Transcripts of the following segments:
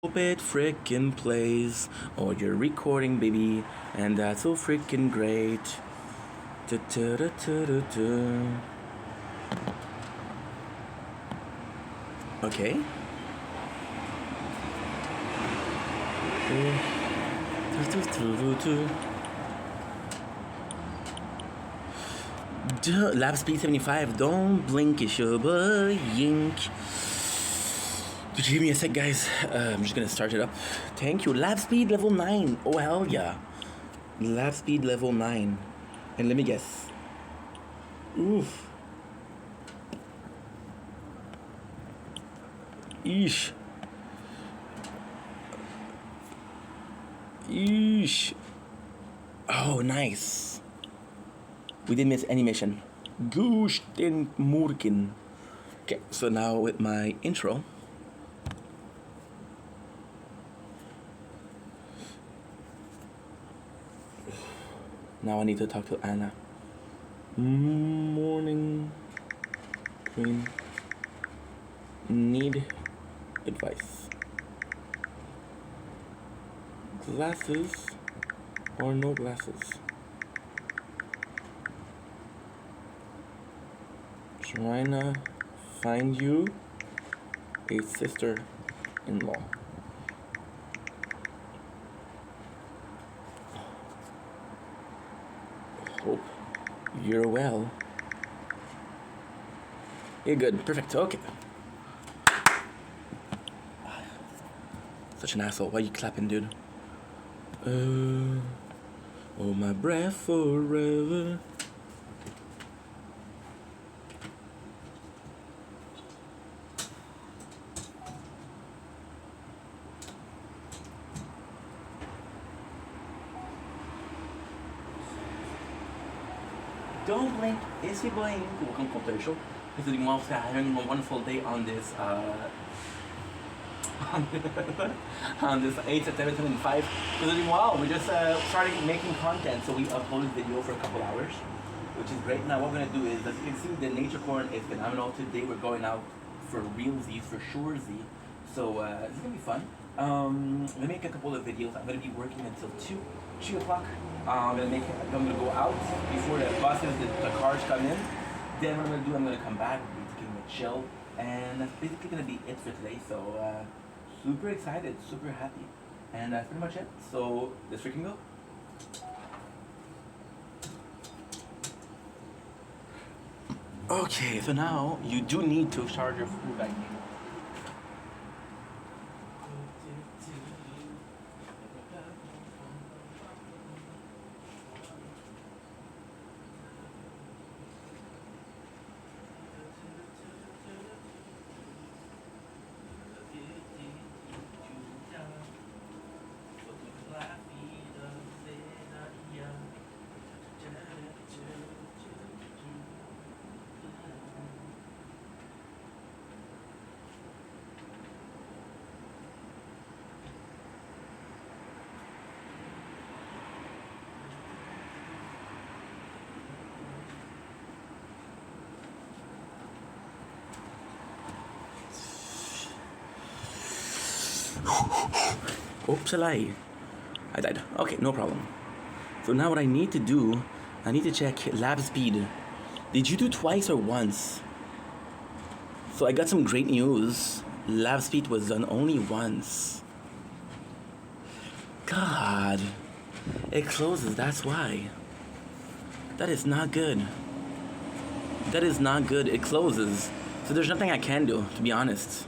Hope it frickin' plays, or you're recording, baby, and that's so frickin' great. Du-du-du-du-du-du. Okay. Lab speed 75. Don't blink, it's your boy Yink. Could you give me a sec, guys? I'm just gonna start it up. Thank you. Lab speed level 9. Oh, hell yeah. Lab speed level 9. And let me guess. Oof. Eesh. Eesh. Oh, nice. We didn't miss any mission. Goosh den Morgen. Okay, so now with my intro. Now I need to talk to Anna. Morning, Queen. Need advice. Glasses or no glasses? Trying to find you a sister-in-law. Hope you're well. You're good. Perfect. Okay. Such an asshole. Why are you clapping, dude? Oh, my breath forever. Don't blink, it's your boy. Welcome to the show. This is the Mom having a wonderful day on this on this 8 September 2005. Because wow, we just started making content, so we uploaded video for a couple hours, which is great. Now what we're gonna do is, as you can see, the nature corn is phenomenal. Today we're going out for realsies, for sure Z. So this is gonna be fun. I'm gonna make a couple of videos. I'm gonna be working until 2 o'clock. I'm gonna go out before the buses, the cars come in. Then what I'm gonna do, I'm gonna come back, basically gonna chill, and that's basically gonna be it for today. So super excited, super happy, and that's pretty much it. So let's freaking go. Okay, so now you do need to charge your food back. Oops, I died. Okay, no problem. So now what I need to do, I need to check lab speed. Did you do twice or once? So I got some great news. Lab speed was done only once. God. It closes, that's why. That is not good. That is not good. It closes. So there's nothing I can do, to be honest.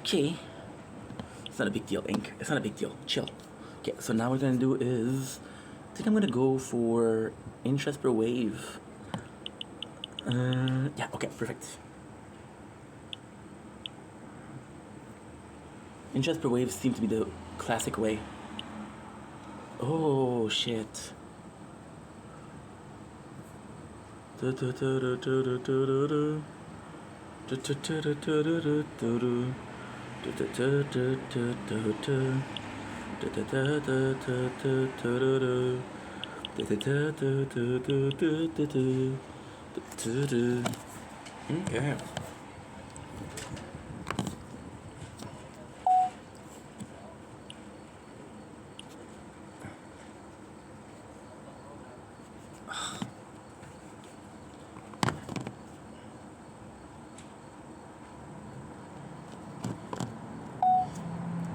Okay. It's not a big deal, Ink. It's not a big deal. Chill. Okay, so now what we're gonna do is, I think I'm gonna go for interest per wave. Yeah, okay, perfect. Interest per wave seems to be the classic way. Oh, shit. Okay.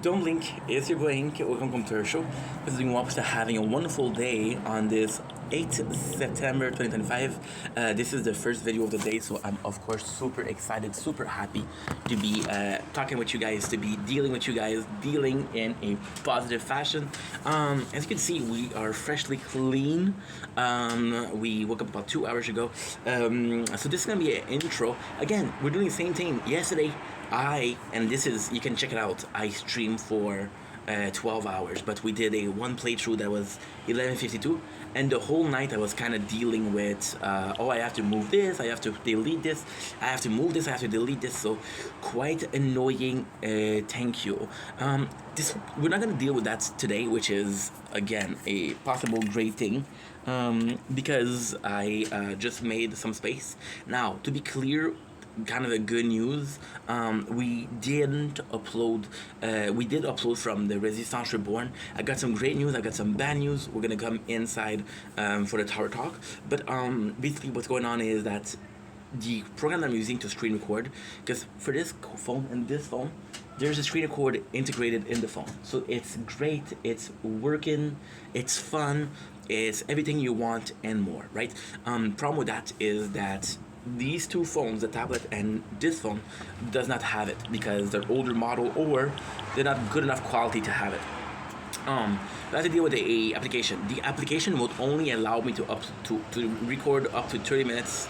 Don't blink, it's your going. Welcome to our show. This is Wapsta having a wonderful day on this 8th September 2025. This is the first video of the day, so I'm of course super excited, super happy to be talking with you guys, to be dealing with you guys, dealing in a positive fashion. As you can see, we are freshly clean. We woke up about 2 hours ago. So this is gonna be an intro. Again, we're doing the same thing. Yesterday, and this is, you can check it out, I streamed for 12 hours, but we did a one playthrough that was 11:52, and the whole night I was kind of dealing with, I have to move this, I have to delete this, I have to move this, I have to delete this, so quite annoying. Thank you. We're not going to deal with that today, which is, again, a possible great thing, because I just made some space. Now, to be clear, kind of the good news, we did upload from the Resistance Reborn. I got some great news, I got some bad news. We're gonna come inside for the Tower Talk, but basically what's going on is that the program I'm using to screen record, because for this phone and this phone, there's a screen record integrated in the phone, so it's great, it's working, it's fun, it's everything you want and more, right? Problem with that is that these two phones, the tablet and this phone, does not have it because they're older model or they're not good enough quality to have it. I have to deal with the application. The application will only allow me to record up to 30 minutes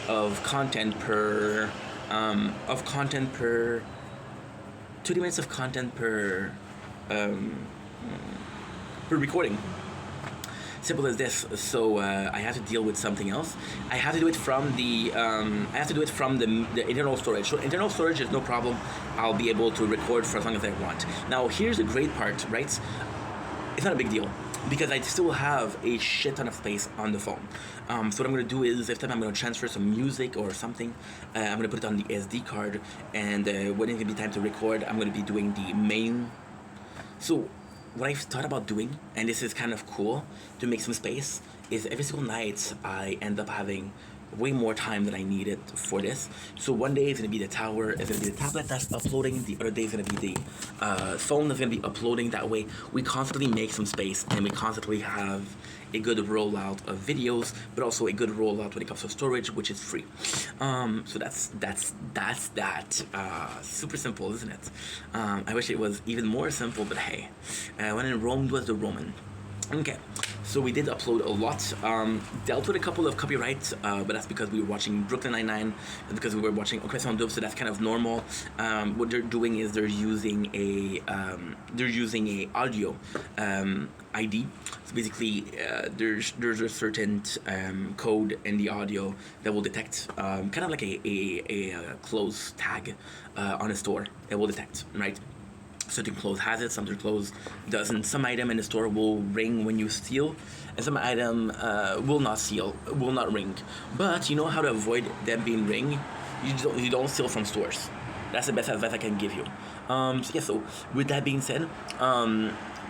of content per 30 minutes of content per recording. Simple as this. So I have to deal with something else. I have to do it from the internal storage. So internal storage is no problem. I'll be able to record for as long as I want. Now here's the great part, right? It's not a big deal because I still have a shit ton of space on the phone. So what I'm gonna do is, if time I'm gonna transfer some music or something, I'm gonna put it on the SD card, and when it's gonna be time to record, I'm gonna be doing the main. So what I've thought about doing, and this is kind of cool to make some space, is every single night I end up having way more time than I needed for this. So one day it's gonna be the tower, it's gonna be the tablet that's uploading, the other day it's gonna be the phone that's gonna be uploading. That way we constantly make some space and we constantly have a good rollout of videos, but also a good rollout when it comes to storage, which is free. So that's that. Super simple, isn't it? I wish it was even more simple, but hey, when in Rome was the Roman. Okay, so we did upload a lot, dealt with a couple of copyrights, but that's because we were watching Brooklyn Nine-Nine, because we were watching Operation Dub, so that's kind of normal. What they're doing is they're using a audio ID. So basically, there's a certain code in the audio that will detect, kind of like a close tag on a store. It will detect, right? Certain clothes has it, some clothes doesn't. Some item in the store will ring when you steal, and some item will not ring. But you know how to avoid them being ring? You don't steal from stores. That's the best advice I can give you. So with that being said,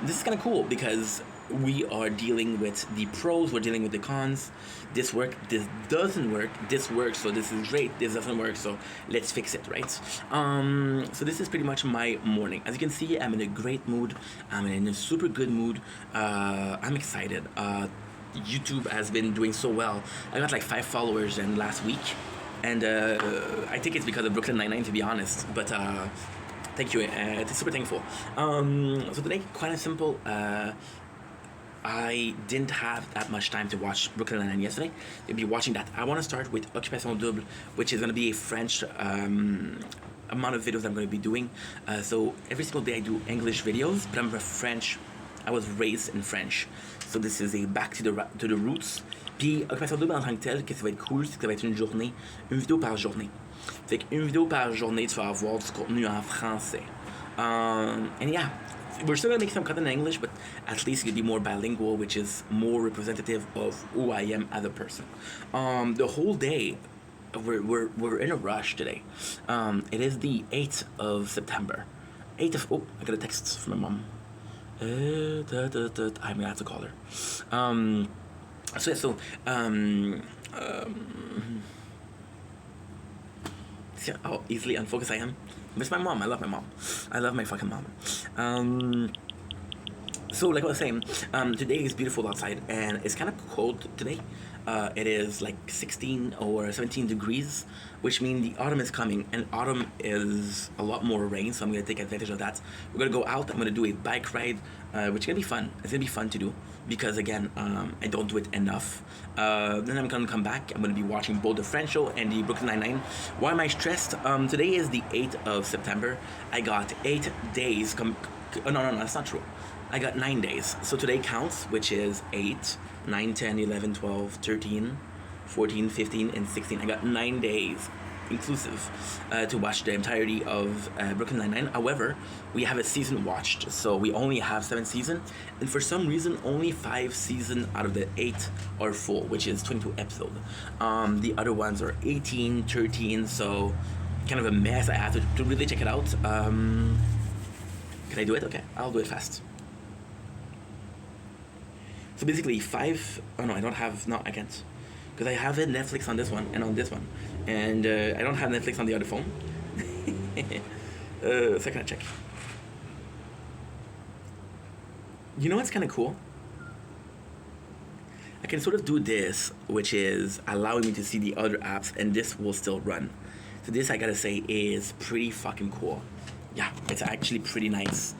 this is kind of cool because we are dealing with the pros, we're dealing with the cons. This works, this doesn't work, this works, so this is great, this doesn't work, so let's fix it, right? So this is pretty much my morning. As you can see, I'm in a great mood, I'm in a super good mood, I'm excited. YouTube has been doing so well. I got like 5 followers in last week, and I think it's because of Brooklyn Nine-Nine, to be honest, but thank you, it's super thankful. So today, quite simple. I didn't have that much time to watch Brooklyn Nine-Nine yesterday. I'll be watching that. I want to start with Occupation Double, which is going to be a French amount of videos I'm going to be doing. So every single day I do English videos, but I'm French. I was raised in French. So this is a back to the roots. Puis Occupation Double en tant que tel, qu'est-ce qui va être cool, c'est que ça va être une vidéo par journée. Fait qu'une vidéo par journée, tu vas avoir du contenu en français. And yeah, we're still gonna make some content in English, but at least it'll be more bilingual, which is more representative of who I am as a person. The whole day, we're in a rush today. It is the 8th of September. I got a text from my mom. I'm gonna have to call her. See how easily unfocused I am? Miss my mom. I love my mom. I love my fucking mom. So like I was saying, today is beautiful outside and it's kind of cold today. It is like 16 or 17 degrees, which means the autumn is coming, and autumn is a lot more rain, so I'm gonna take advantage of that. We're gonna go out. I'm gonna do a bike ride, which is gonna be fun. It's gonna be fun to do because again, I don't do it enough. Then I'm gonna come back. I'm gonna be watching both the French show and the Brooklyn Nine-Nine. Why am I stressed? Today is the 8th of September. I got 8 days. No, that's not true. I got 9 days. So today counts, which is 8, 9, 10, 11, 12, 13, 14, 15, and 16. I got 9 days inclusive to watch the entirety of Brooklyn Nine-Nine. However, we have a season watched, so we only have 7 seasons, and for some reason, only 5 seasons out of the 8 are full, which is 22 episodes. The other ones are 18, 13, so kind of a mess. I have to really check it out. Can I do it? Okay, I'll do it fast. So basically 5, oh no, I don't have, no, I can't. Because I have Netflix on this one and on this one. And I don't have Netflix on the other phone. So I can check. You know what's kind of cool? I can sort of do this, which is allowing me to see the other apps, and this will still run. So this, I gotta say, is pretty fucking cool. Yeah, it's actually pretty nice.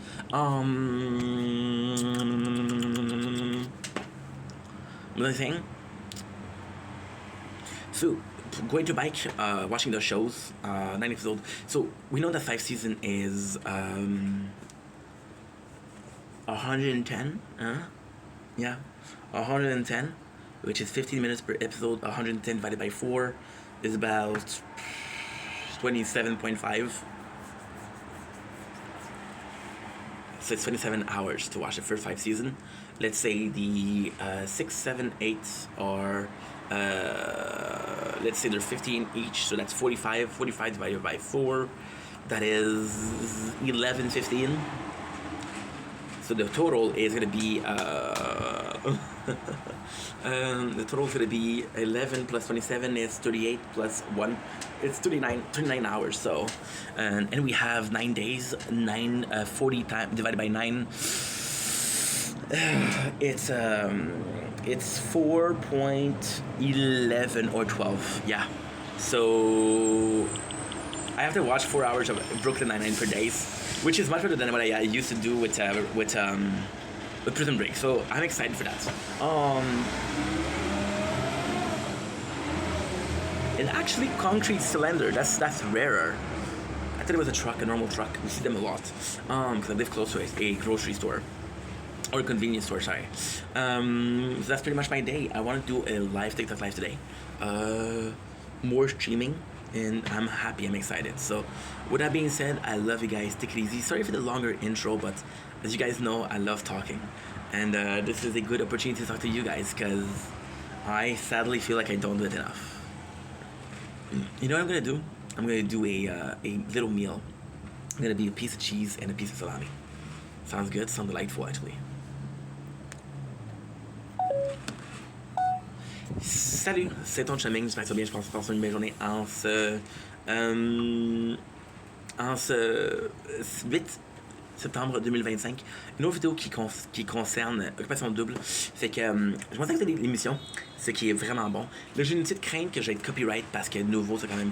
Another thing. So, going to bike, watching the shows, 9 episodes. So, we know that 5 season is 110. Yeah, 110, which is 15 minutes per episode. 110 divided by 4 is about 27.5. So it's 27 hours to watch the first 5 seasons. Let's say the 6, 7, 8 are, let's say they're 15 each, so that's 45. 45 divided by 4, that is 11, 15. So the total is going to be, the total is going to be 11 plus 27 is 38 plus 1. It's 39 hours, so, and we have 9 days, 40 times divided by 9, it's 4.11 or 12, yeah. So, I have to watch 4 hours of Brooklyn Nine-Nine per day, which is much better than what I used to do with Prison Break, so I'm excited for that. And actually, concrete cylinder, that's rarer. I thought it was a truck, a normal truck. We see them a lot. Because I live close to a grocery store. Or a convenience store, sorry. So that's pretty much my day. I want to do a live TikTok live today. More streaming. And I'm happy, I'm excited. So, with that being said, I love you guys. Take it easy. Sorry for the longer intro, but as you guys know, I love talking. And this is a good opportunity to talk to you guys, because I sadly feel like I don't do it enough. You know what I'm gonna do? I'm gonna do a little meal. I'm gonna be a piece of cheese and a piece of salami. Sounds good? Sounds delightful, actually. Salut, c'est ton chemin. J'espère que ça va bien. Je pense que tu passes une belle journée en ce 8 septembre 2025. Une autre vidéo qui concerne Occupation Double. C'est que je pensais que c'était l'émission, ce qui est vraiment bon. Là, j'ai une petite crainte que je vais être copyright parce que nouveau, c'est quand même.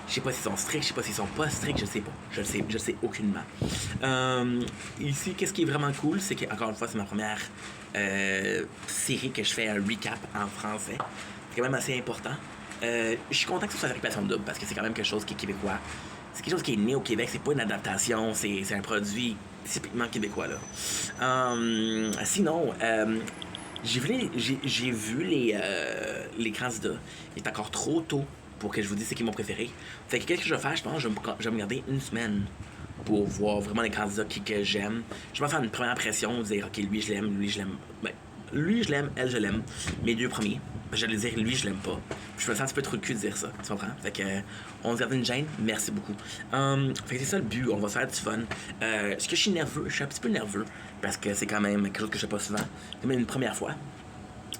Je sais pas s'ils sont stricts, je sais pas s'ils sont pas stricts, je sais pas. Je sais aucunement. Ici, qu'est-ce qui est vraiment cool, c'est que, encore une fois, c'est ma première série que je fais un recap en français. C'est quand même assez important. Je suis content que ce soit Occupation Double parce que c'est quand même quelque chose qui est québécois. C'est quelque chose qui est né au Québec, c'est pas une adaptation, c'est un produit typiquement québécois, là. Sinon, j'ai vu les candidats. Il est encore trop tôt pour que je vous dise c'est qui mon préféré. Fait que qu'est-ce que je vais faire? Je pense que je vais me garder une semaine pour voir vraiment les candidats que j'aime. Je vais faire une première impression, dire ok, lui je l'aime, lui je l'aime. Ben, lui je l'aime, elle je l'aime. Mes deux premiers. J'allais dire lui je l'aime pas. Je me sens un petit peu trop de cul de dire ça, tu comprends? Fait que on se garde une gêne, merci beaucoup. Fait que c'est ça le but, on va se faire du fun. Est-ce que je suis nerveux? Je suis un petit peu nerveux parce que c'est quand même quelque chose que je fais pas souvent. C'est même une première fois.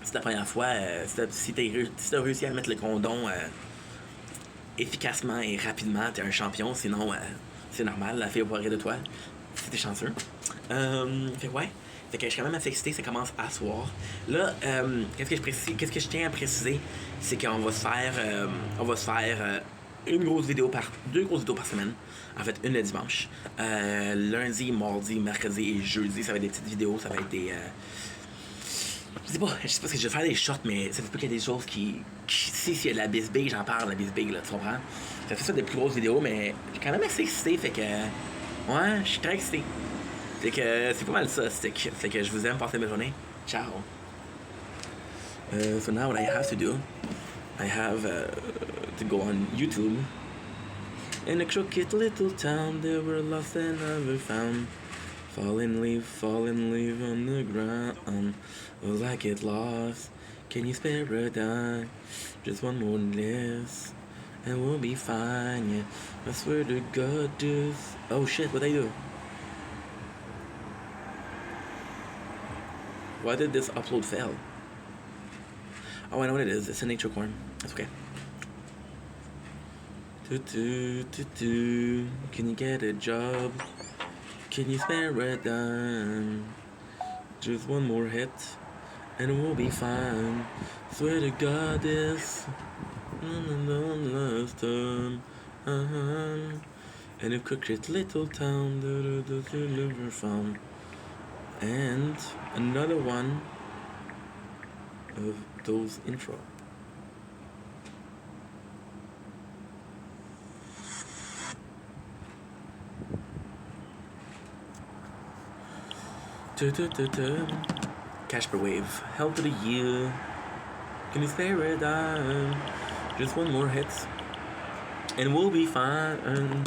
C'est la première fois, si t'as réussi à mettre le condom efficacement et rapidement, t'es un champion, sinon C'est normal, la fille va rire de toi. Si t'es chanceux. Fait que ouais. Fait que je suis quand même assez excité, ça commence à soir. Là, qu'est-ce que je tiens à préciser, c'est qu'on va se faire, deux grosses vidéos par semaine. En fait, une le dimanche. Lundi, mardi, mercredi et jeudi, ça va être des petites vidéos, ça va être des. Je sais pas si je vais faire des shorts, mais ça se peut qu'il y a des choses s'il y a de la bisbille, j'en parle, la bisbille, là, tu comprends? Ça fait ça des plus grosses vidéos, mais j'ai quand même assez excité, fait que. Ouais, je suis très excité. Fait que c'est pas mal ça, stick. Fait que je vous aime, passez ma journée. Ciao. So now what I have to do, I have to go on YouTube. In a crooked little town, they were lost and never found. Fall and leave on the ground. Will I get lost? Can you spare a dime? Just one more list, and we'll be fine, yeah. I swear to God, this. Oh shit, what'd I do? Why did this upload fail? Oh, I know what it is. It's a nature corn. That's okay. Can you get a job? Can you spare a dime? Just one more hit, and we'll be fine. Swear to God, this last time. And a crooked little town that never found. And another one of those intro. Cash per wave. Help to the year. Can you spare a dime? Just one more hit, and we'll be fine.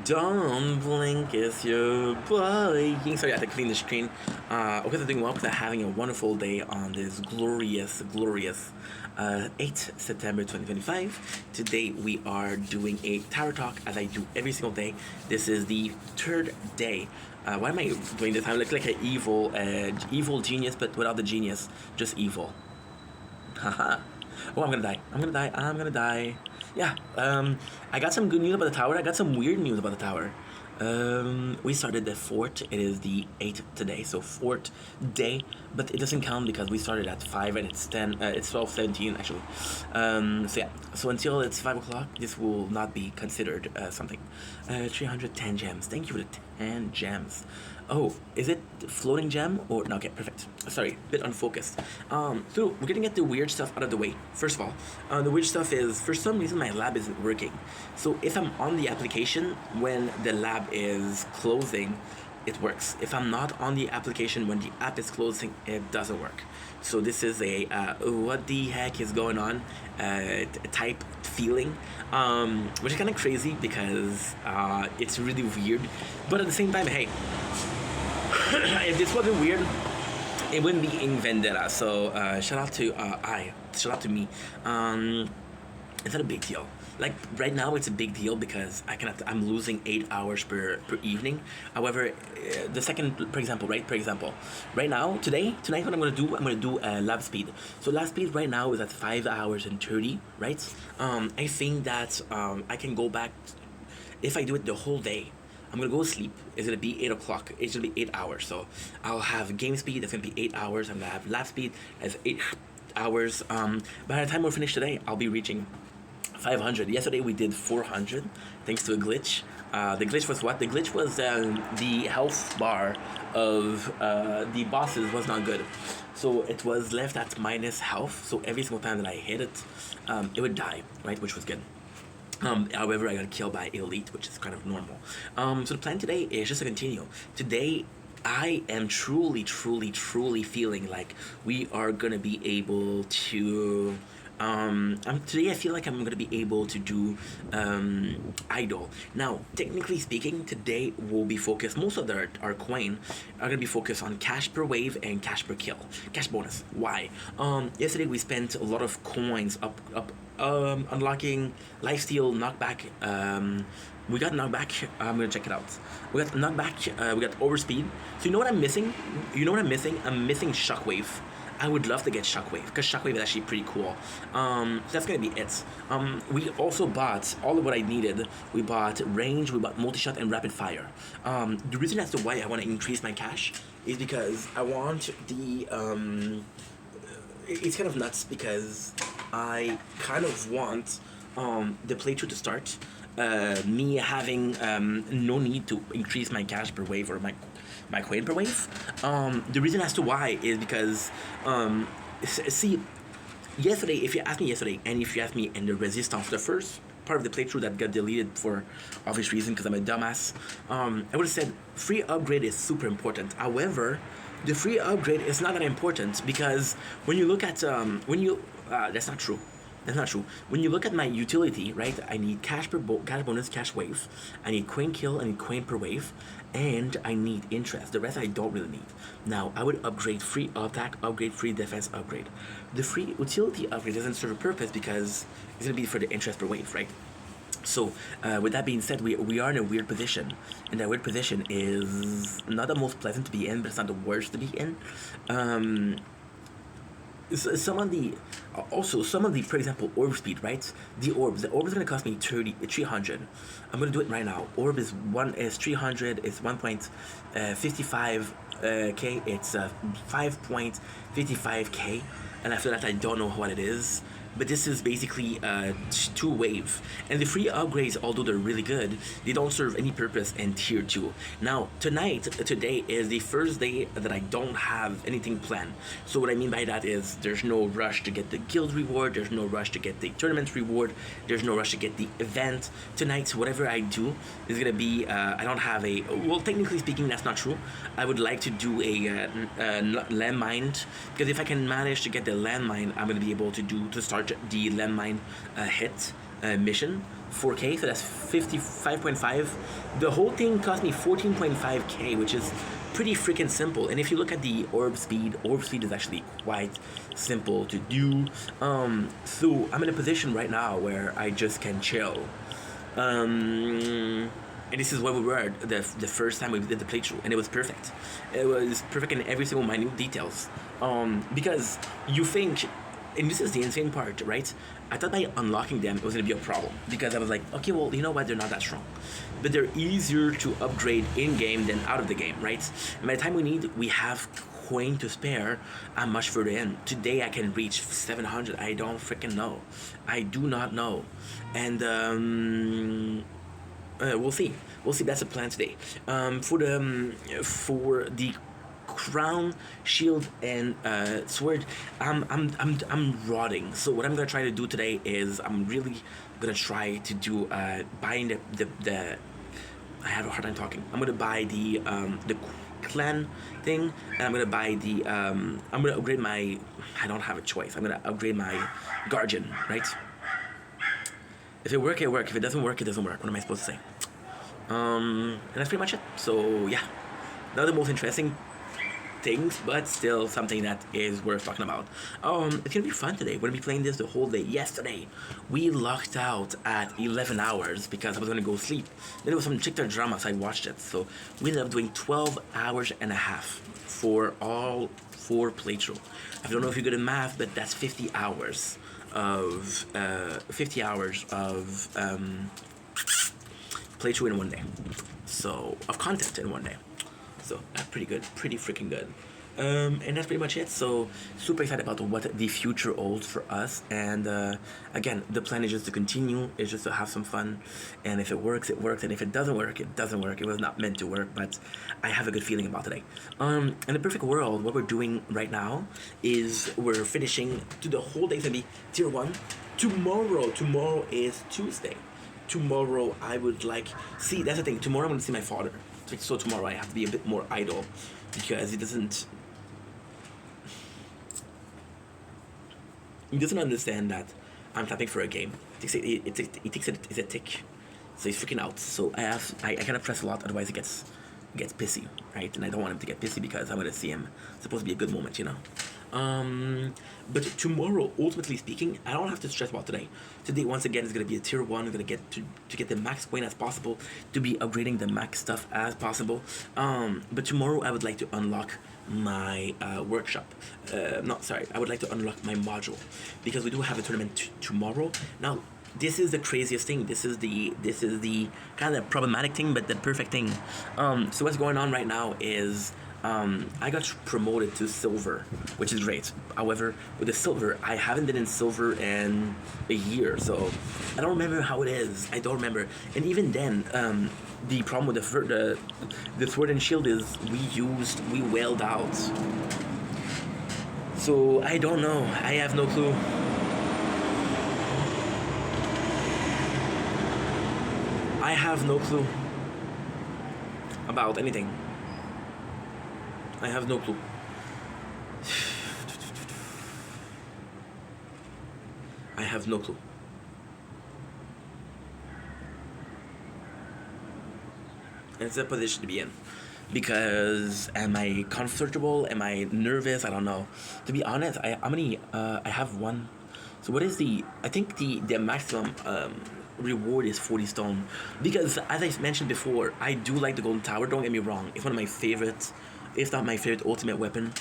Don't blink, it's your boy. Sorry, I had to clean the screen. Hope you're doing well, because I'm having a wonderful day on this glorious 8th September 2025. Today we are doing a tarot talk, as I do every single day. This is the third day. Why am I doing this? I look like an evil genius, but without the genius, just evil. Haha. Oh, I'm gonna die. Yeah, I got some good news about the tower. I got some weird news about the tower. We started the 4th. It is the 8th today, so 4th day, but it doesn't count because we started at 5 and it's 10. It's 12:17 actually. So yeah, so until it's 5 o'clock, this will not be considered something. 310 gems. Thank you for the 10 gems. Oh, is it floating gem or no? Okay, perfect. Sorry, bit unfocused. So we're gonna get the weird stuff out of the way. First of all, the weird stuff is, for some reason my lab isn't working. So if I'm on the application when the lab is closing, it works. If I'm not on the application when the app is closing, it doesn't work. So this is a what the heck is going on type feeling, which is kind of crazy because it's really weird. But at the same time, hey, if this wasn't weird, it wouldn't be in Vendetta. So shout out to me. It's not a big deal. Like right now, it's a big deal because I'm losing 8 hours per evening. However, the second, for example, right now, tonight, what I'm gonna do lab speed. So lab speed right now is at 5 hours and 30, right? I think that I can go back if I do it the whole day. I'm gonna go sleep. It's gonna be 8 o'clock. It's gonna be 8 hours. So I'll have game speed. That's gonna be 8 hours. I'm gonna have lab speed as 8 hours. By the time we're finished today, I'll be reaching 500. Yesterday we did 400 thanks to a glitch. The glitch was what? The glitch was the health bar of the bosses was not good. So it was left at minus health. So every single time that I hit it, it would die, right? Which was good. However, I got killed by Elite, which is kind of normal. So the plan today is just to continue. Today, I am truly feeling like we are gonna be able to today I feel like I'm gonna be able to do idol. Now, technically speaking, today we'll be focused, most of our coin are gonna be focused on cash per wave and cash per kill. Cash bonus. Why? Yesterday we spent a lot of coins up unlocking lifesteal knockback. We got knockback. I'm gonna check it out. We got knockback. We got overspeed. So you know what I'm missing? I'm missing shockwave. I would love to get Shockwave because Shockwave is actually pretty cool. So that's gonna be it. We also bought all of what I needed. We bought range, we bought multi-shot and rapid fire. The reason as to why I want to increase my cash is because I want the it's kind of nuts because I kind of want the playthrough to start. Me having no need to increase my cash per wave or my coin per wave. The reason as to why is because see, yesterday, if you asked me yesterday, and if you asked me in the Resistance, the first part of the playthrough that got deleted for obvious reason because I'm a dumbass, I would have said free upgrade is super important. However, the free upgrade is not that important because when you look at that's not true. That's not true. When you look at my utility, right, I need cash cash bonus, cash wave. I need coin kill, I need coin per wave, and I need interest. The rest I don't really need. Now, I would upgrade free attack, upgrade free defense, upgrade. The free utility upgrade doesn't serve a purpose because it's going to be for the interest per wave, right? So, with that being said, we are in a weird position, and that weird position is not the most pleasant to be in, but it's not the worst to be in. Some of the for example, orb speed, right? The orb is gonna cost me 300. I'm gonna do it right now. Orb is 300. It's 1.55 k. It's 5.55k, and after that I don't know what it is. But this is basically 2 wave, and the free upgrades, although they're really good, they don't serve any purpose in tier 2. Now today is the first day that I don't have anything planned. So what I mean by that is there's no rush to get the guild reward, there's no rush to get the tournament reward, there's no rush to get the event. Tonight, whatever I do is gonna be I don't have a, well, technically speaking that's not true. I would like to do a landmine, because if I can manage to get the landmine, I'm gonna be able to start the landmine hit mission 4k, so that's 55.5. The whole thing cost me 14.5k, which is pretty freaking simple. And if you look at the orb speed is actually quite simple to do. So I'm in a position right now where I just can chill. And this is where we were the first time we did the playthrough, and it was perfect. It was perfect in every single minute details. Because you think, and this is the insane part, right? I thought by unlocking them it was gonna be a problem, because I was like, okay, well, you know what, they're not that strong, but they're easier to upgrade in game than out of the game, right? And by the time we have coin to spare, I'm much further in. Today I can reach 700. I don't freaking know. I do not know, and we'll see. That's the plan today. For the crown, shield, and sword, I'm rotting. So what I'm gonna try to do today is I'm really gonna try to do buying the I have a hard time talking. I'm gonna buy the clan thing, and I'm gonna buy the I'm gonna upgrade my, I don't have a choice. I'm gonna upgrade my guardian, right? If it works, it works. If it doesn't work, it doesn't work. What am I supposed to say? And that's pretty much it. So yeah, not the most interesting things, but still something that is worth talking about. It's gonna be fun today. We're gonna be playing this the whole day. Yesterday, we locked out at 11 hours because I was gonna go sleep. Then there was some TikTok drama, so I watched it. So we ended up doing 12 hours and a half for all 4 playthrough. I don't know if you're good at math, but that's 50 hours of playthrough in one day. So of content in one day. So pretty good, pretty freaking good. And that's pretty much it. So super excited about what the future holds for us. And again, the plan is just to continue. It's just to have some fun. And if it works, it works. And if it doesn't work, it doesn't work. It was not meant to work. But I have a good feeling about today. In a perfect world, what we're doing right now is we're finishing to the whole day. It's gonna be tier 1. Tomorrow is Tuesday. Tomorrow I would like, see, that's the thing. Tomorrow I'm gonna see my father. So tomorrow I have to be a bit more idle because he doesn't understand that I'm tapping for a game. He thinks it's a tick, so he's freaking out. So I kind of press a lot, otherwise it gets pissy, right? And I don't want him to get pissy because I'm gonna see him. It's supposed to be a good moment, you know. But tomorrow, ultimately speaking, I don't have to stress about today. Today, once again, is going to be a tier 1. I'm going to get to get the max coin as possible, to be upgrading the max stuff as possible. But tomorrow, I would like to unlock my workshop. Not sorry, I would like to unlock my module because we do have a tournament tomorrow. Now, this is the craziest thing. This is the kind of problematic thing, but the perfect thing. So what's going on right now is I got promoted to silver, which is great. However, with the silver, I haven't been in silver in a year, so I don't remember how it is. I don't remember. And even then, the problem with the sword and shield is we wailed out. So I don't know. I have no clue. I have no clue about anything. I have no clue. I have no clue. And it's a position to be in. Because am I comfortable? Am I nervous? I don't know. To be honest, I have one. So what is I think the maximum reward is 40 stone. Because as I mentioned before, I do like the golden tower, don't get me wrong. It's one of my favorites, if not my favorite ultimate weapon,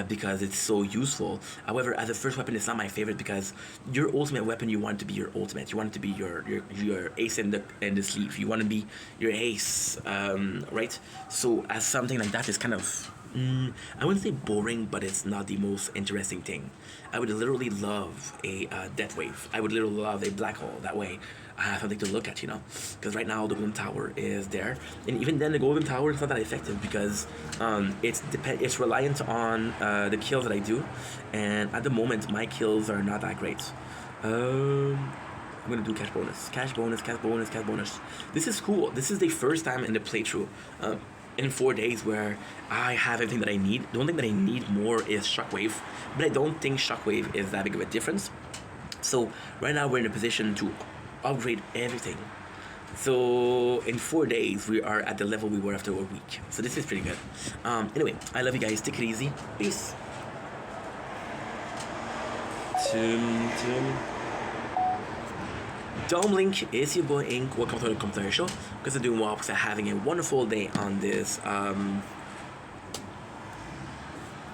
because it's so useful. However, as a first weapon, it's not my favorite because your ultimate weapon, you want it to be your ultimate. You want it to be your ace in the sleeve. You want to be your ace, right? So as something like that is kind of, I wouldn't say boring, but it's not the most interesting thing. I would literally love a death wave. I would literally love a black hole. That way, I have something to look at, because right now the golden tower is there, and even then the golden tower is not that effective because it's reliant on the kills that I do, and at the moment my kills are not that great. I'm gonna do cash bonus, cash bonus, cash bonus, cash bonus. This is cool. This is the first time in the playthrough in 4 days where I have everything that I need. The only thing that I need more is shockwave, but I don't think shockwave is that big of a difference. So right now we're in a position to upgrade everything. So in 4 days we are at the level we were after a week. So this is pretty good. Anyway, I love you guys. Take it easy. Peace. Dome Link is your boy Ink. Welcome to the commentary show. Because I'm doing well because I'm having a wonderful day on this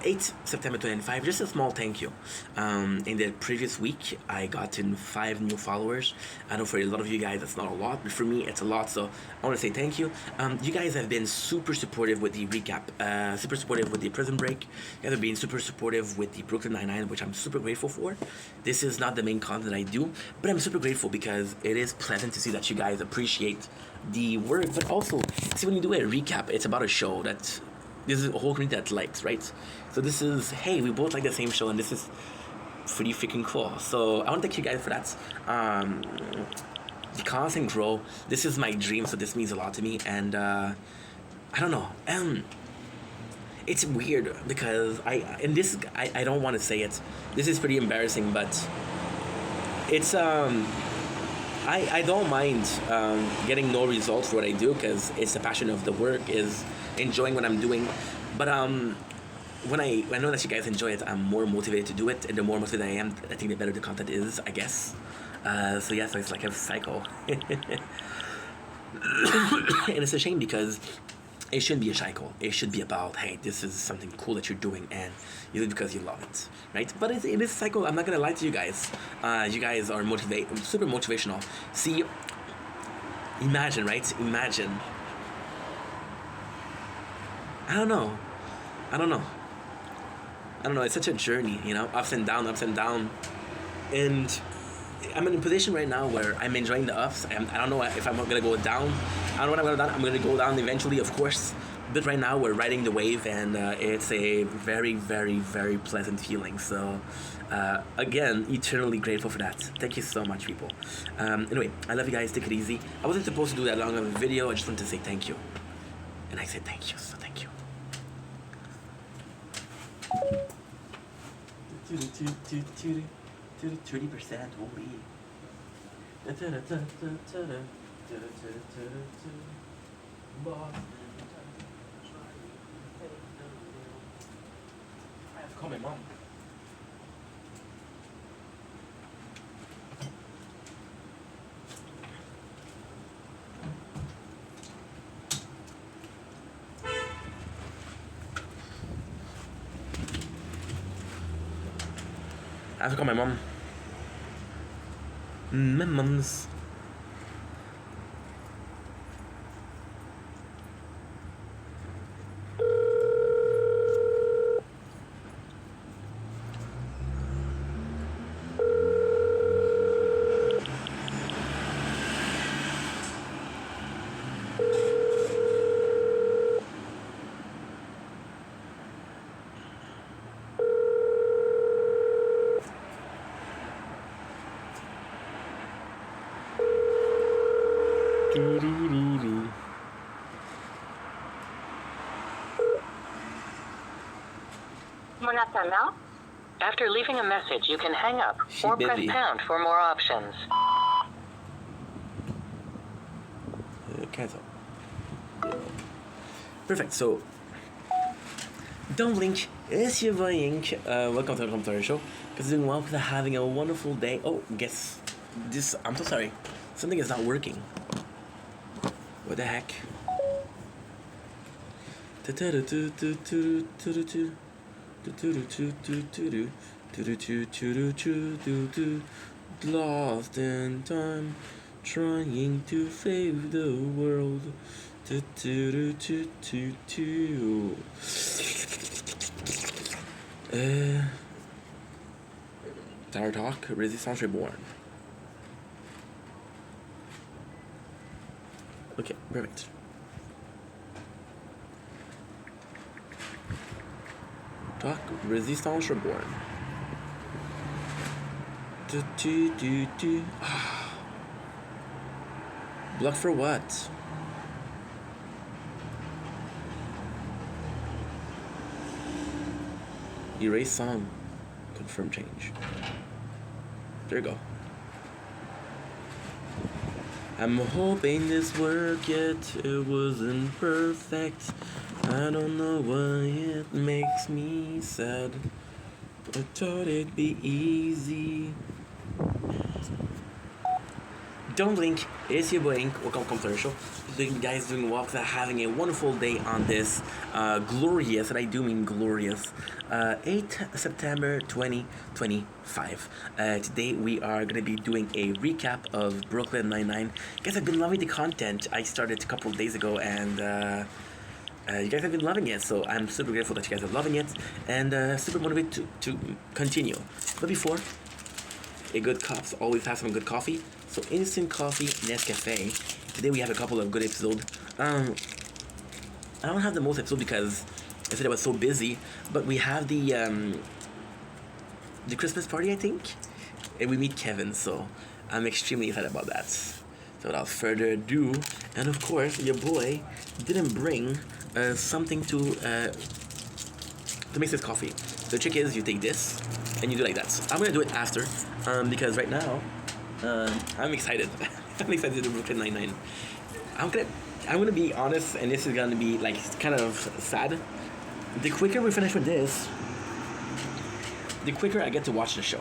8 September 2005. Just a small thank you. In the previous week, I got in 5 new followers. I know for a lot of you guys, that's not a lot, but for me, it's a lot. So I want to say thank you. You guys have been super supportive with the recap, super supportive with the Prison Break. You guys have been super supportive with the Brooklyn Nine-Nine, which I'm super grateful for. This is not the main content I do, but I'm super grateful because it is pleasant to see that you guys appreciate the work. But also, see, when you do a recap, it's about a show that this is a whole community that likes, right? So this is, hey, we both like the same show, and this is pretty freaking cool. So I want to thank you guys for that. The constant grow. This is my dream, so this means a lot to me. And I don't know. It's weird because I don't want to say it. This is pretty embarrassing, but it's I don't mind getting no results for what I do because it's the passion of the work, is enjoying what I'm doing. But when I know that you guys enjoy it, I'm more motivated to do it, and the more motivated I am, I think the better the content is, I guess. So yeah, so it's like a cycle. And it's a shame because it shouldn't be a cycle. It should be about, hey, this is something cool that you're doing, and you do it because you love it, right? But it is a cycle. I'm not gonna lie to you guys. You guys are super motivational. See, imagine, right? Imagine. I don't know. It's such a journey, ups and down. And I'm in a position right now where I'm enjoying the ups. I don't know if I'm gonna go down. I don't know what I'm gonna do. I'm gonna go down eventually, of course. But right now we're riding the wave, and it's a very, very, very pleasant feeling. So, again, eternally grateful for that. Thank you so much, people. Anyway, I love you guys. Take it easy. I wasn't supposed to do that long of a video. I just wanted to say thank you. And I said thank you, so thank you. 30% will be. I have to call my mom. I have to call my mom. My mom's. Monatana. After leaving a message, you can hang up or press pound for more options. Cancel. Perfect. So, don't blink. It's your boy Ink. Welcome to the Commentary Show. Because doing well, because having a wonderful day. Oh, guess this. I'm so sorry. Something is not working. What the heck? Lost in time, trying to save the world. Tower Talk, Resistance Reborn. Okay, perfect. Talk, Resistance Reborn. Block for what? Erase song. Confirm change. There you go. I'm hoping this work, yet it wasn't perfect. I don't know why it makes me sad. I thought it'd be easy. Don't blink, it's your boy Ink. Welcome to the show. You guys doing well, having a wonderful day on this glorious, and I do mean glorious, 8th September 2025. Today we are going to be doing a recap of Brooklyn Nine-Nine. You guys have been loving the content I started a couple of days ago, and you guys have been loving it, so I'm super grateful that you guys are loving it, and super motivated to continue. But before, a good cops always have some good coffee. So instant coffee, Nescafe. Today we have a couple of good episodes. I don't have the most episodes because I said I was so busy, but we have the Christmas party, I think, and we meet Kevin, so I'm extremely excited about that. So without further ado, and of course your boy didn't bring something to make this coffee. The trick is you take this and you do like that. So I'm gonna do it after because right now I'm excited. I'm excited to do Brooklyn Nine-Nine. I'm gonna be honest, and this is gonna be like kind of sad. The quicker we finish with this, the quicker I get to watch the show.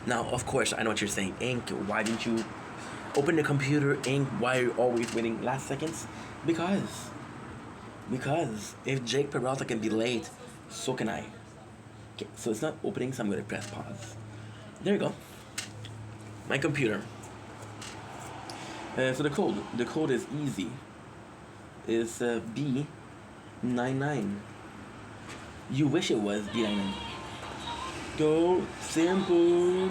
Now, of course, I know what you're saying. Ink, why didn't you open the computer? Ink, why are you always waiting last seconds? Because if Jake Peralta can be late, so can I. Okay, so it's not opening, so I'm gonna press pause. There you go. My computer. So the code is easy. It's B99. You wish it was B99. Go simple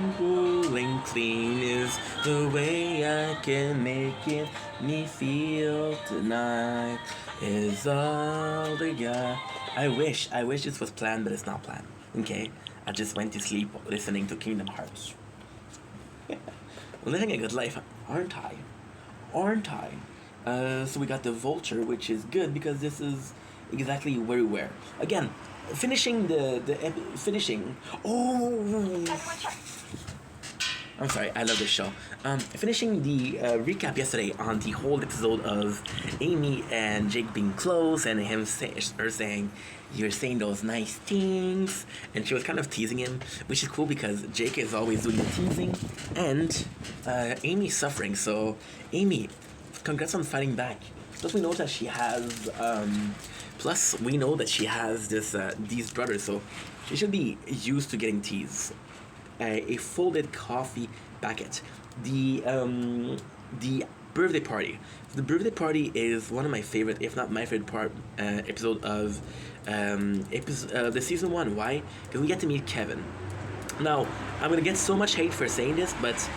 and clean is the way I can make it. Me feel tonight is all the got. I wish this was planned, but it's not planned. Okay, I just went to sleep listening to Kingdom Hearts. Living a good life, aren't I? So we got the Vulture, which is good because this is exactly where we were. Again, finishing finishing. Oh, I'm sorry, I love this show. Finishing the recap yesterday on the whole episode of Amy and Jake being close and her saying, "You're saying those nice things," and she was kind of teasing him, which is cool because Jake is always doing the teasing, and Amy's suffering. So, Amy, congrats on fighting back. Plus, we know that she has. Plus, we know that she has these brothers, so she should be used to getting teased. a folded coffee packet. The birthday party. The birthday party is one of my favorite, if not my favorite episode of the season one. Why? Because we get to meet Kevin. Now, I'm gonna get so much hate for saying this, but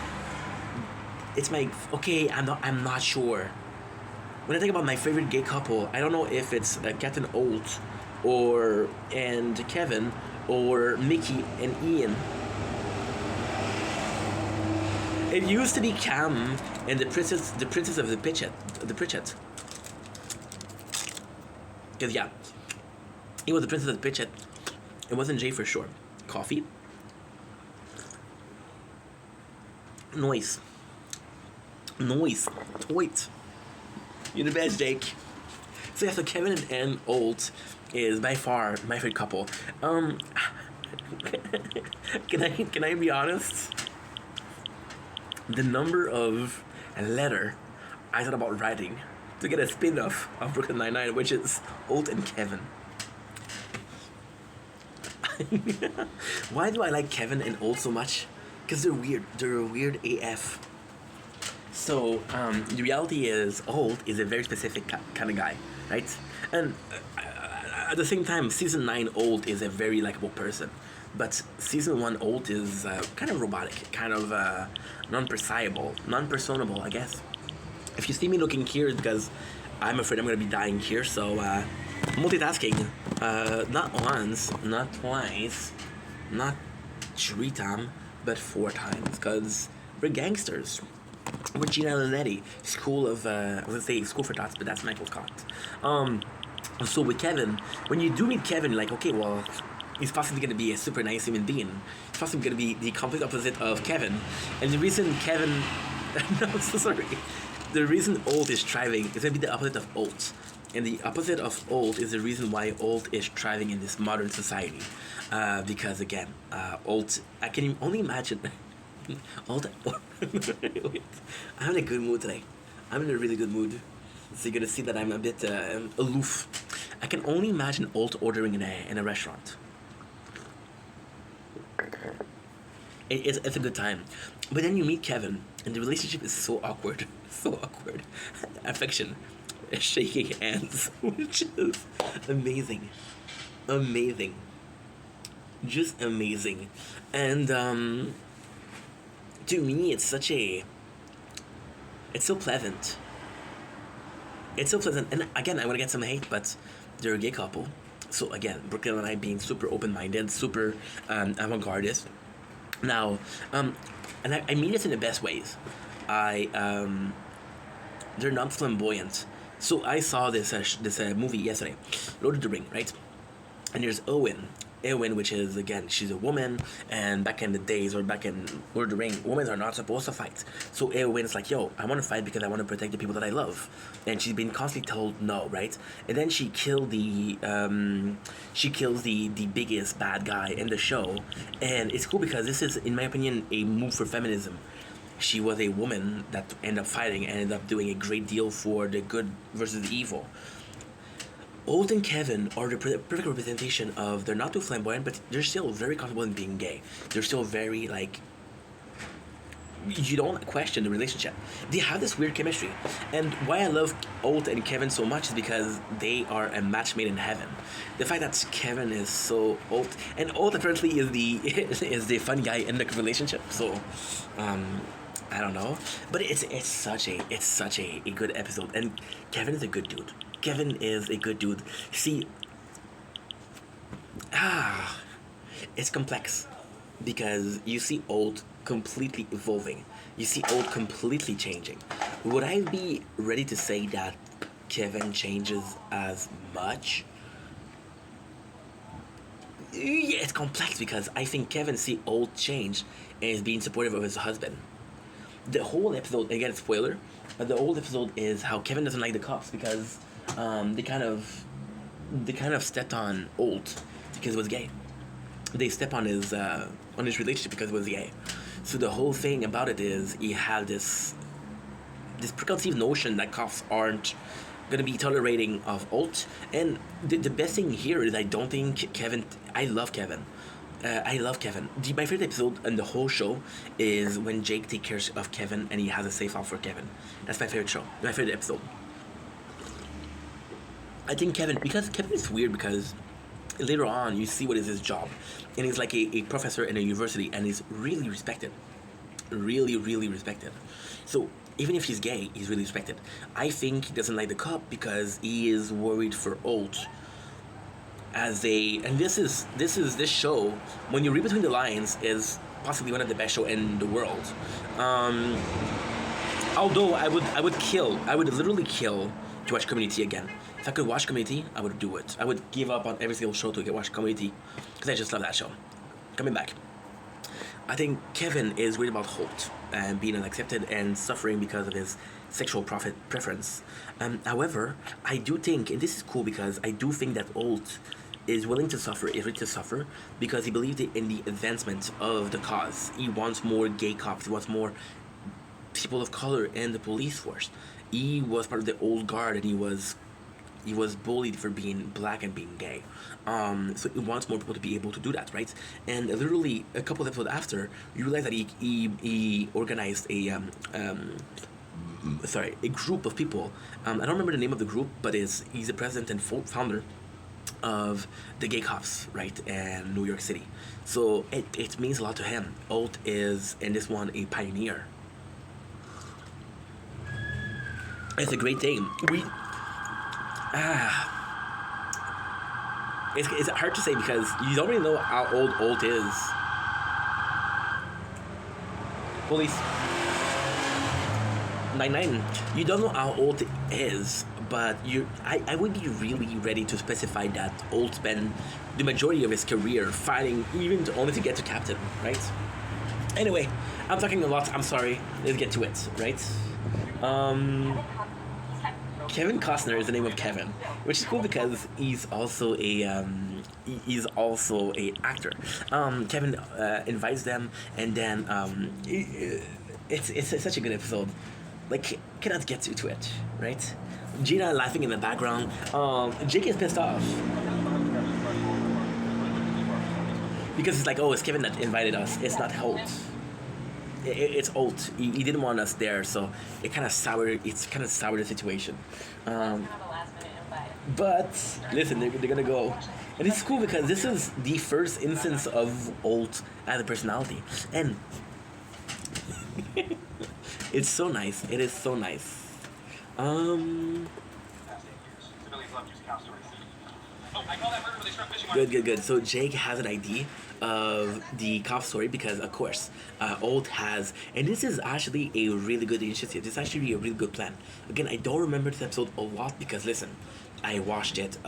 it's my okay. I'm not sure. When I think about my favorite gay couple, I don't know if it's Captain Holt and Kevin or Mickey and Ian. It used to be Cam and the princess of the Pritchett. Because yeah, he was the princess of the Pritchett. It wasn't Jay for sure. Coffee. Noise. Toit. You're the best, Jake. So yeah, so Kevin and Holt is by far my favorite couple. Can I be honest? The number of letter I thought about writing to get a spin-off of Brooklyn Nine-Nine, which is Holt and Kevin. Why do I like Kevin and Holt so much? Because they're weird. They're weird AF. So the reality is Holt is a very specific kind of guy, right? And at the same time, season 9 Holt is a very likable person. But season 1 Holt is kind of robotic, kind of non-personable, I guess. If you see me looking here, it's because I'm afraid I'm going to be dying here, so multitasking. Not once, not twice, not 3 times, but 4 times, because we're gangsters. We're Gina Linetti, School of, I was going to say School for Thoughts, but that's Michael Scott. So with Kevin, when you do meet Kevin, you're like, okay, well, he's possibly going to be a super nice human being. He's possibly going to be the complete opposite of Kevin. And the reason Kevin... no, I'm so sorry. The reason Holt is thriving is going to be the opposite of Holt. And the opposite of Holt is the reason why Holt is thriving in this modern society. Because, again, Holt... I can only imagine... Holt... Wait, I'm in a good mood today. I'm in a really good mood. So you're going to see that I'm a bit aloof. I can only imagine Holt ordering in a restaurant. It's a good time. But then you meet Kevin, and the relationship is so awkward. So awkward. Affection. Shaking hands. Which is amazing. Amazing. Just amazing. And, to me, it's so pleasant. It's so pleasant. And again, I'm going to get some hate, but they're a gay couple. So again, Brooklyn and I being super open-minded, super avant-gardist. Now, and I mean this in the best ways. They're not flamboyant. So I saw this movie yesterday, Lord of the Ring, right? And there's Owen, which is, again, she's a woman, and back in the days, or back in Lord of the Ring, women are not supposed to fight. So Eowyn's like, yo, I want to fight because I want to protect the people that I love. And she's been constantly told no, right? And then she kills the biggest bad guy in the show. And it's cool because this is, in my opinion, a move for feminism. She was a woman that ended up fighting and ended up doing a great deal for the good versus the evil. Holt and Kevin are the perfect representation of, they're not too flamboyant, but they're still very comfortable in being gay. They're still very, like, you don't question the relationship. They have this weird chemistry. And why I love Holt and Kevin so much is because they are a match made in heaven. The fact that Kevin is so Holt, and Holt apparently is the fun guy in the relationship. So, I don't know. But it's such a good episode. And Kevin is a good dude. Kevin is a good dude. See, it's complex because you see Holt completely evolving. You see Holt completely changing. Would I be ready to say that Kevin changes as much? Yeah, it's complex because I think Kevin see Holt change and is being supportive of his husband. The whole episode, again, spoiler, the whole episode is how Kevin doesn't like the cops because they kind of stepped on Holt because it was gay. They step on his relationship because it was gay. So the whole thing about it is he had this preconceived notion that cops aren't gonna be tolerating of Holt. And the best thing here is I don't think Kevin. I love Kevin. I love Kevin. My favorite episode in the whole show is when Jake takes care of Kevin and he has a safe house for Kevin. That's my favorite show. My favorite episode. I think because Kevin is weird because later on you see what is his job. And he's like a professor in a university and he's really respected. Really, really respected. So even if he's gay, he's really respected. I think he doesn't like the cop because he is worried for Holt. And this show, when you read between the lines, is possibly one of the best show in the world. Although I would literally kill to watch Community again. If I could watch Community, I would do it. I would give up on every single show to watch Community because I just love that show. Coming back, I think Kevin is worried about Holt and being unaccepted and suffering because of his sexual preference. However, I do think, and this is cool because I do think that Holt is willing to suffer because he believes in the advancement of the cause. He wants more gay cops. He wants more people of color in the police force. He was part of the old guard and he was bullied for being black and being gay. So he wants more people to be able to do that, right? And literally a couple of episodes after, you realize that he organized a group of people. I don't remember the name of the group, but he's the president and founder of the gay cops, right, in New York City. So it means a lot to him. Holt is, in this one, a pioneer. It's a great thing. It's hard to say because you don't really know how old Holt is. Police. 99. You don't know how old it is, but I would be really ready to specify that Holt spent the majority of his career fighting even only to get to captain, right? Anyway, I'm talking a lot. I'm sorry. Let's get to it, right? Kevin Costner is the name of Kevin, which is cool because he's also a actor. Kevin invites them, and then it's such a good episode. Like, cannot get to it, right? Gina laughing in the background. Jake is pissed off because it's like, oh, it's Kevin that invited us. It's not Holt. It's Holt. He didn't want us there, so it kind of soured the situation. But listen, they're gonna go, and it's cool because this is the first instance of Holt as a personality, and it's so nice. It is so nice. Good. So Jake has an idea of the cop story because, of course, Holt has, and this is actually a really good initiative. This is actually a really good plan. Again, I don't remember this episode a lot because, listen, I watched it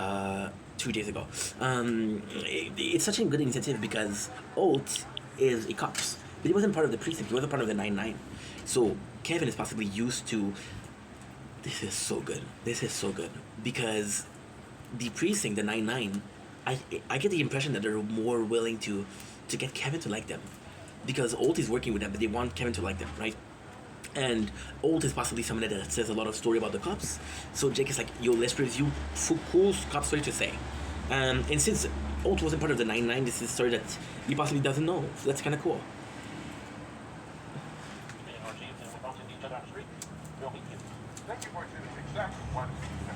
2 days ago. It's such a good initiative because Holt is a cop, but he wasn't part of the precinct. He wasn't part of the 9-9. So Kevin is possibly used to. This is so good because the precinct, the 9-9. I get the impression that they're more willing to get Kevin to like them because Holt is working with them, but they want Kevin to like them, right? And Holt is possibly someone that says a lot of story about the cops. So Jake is like, yo, let's review cool cop story to say. And since Holt wasn't part of the 9-9, this is a story that he possibly doesn't know. So that's kind of cool.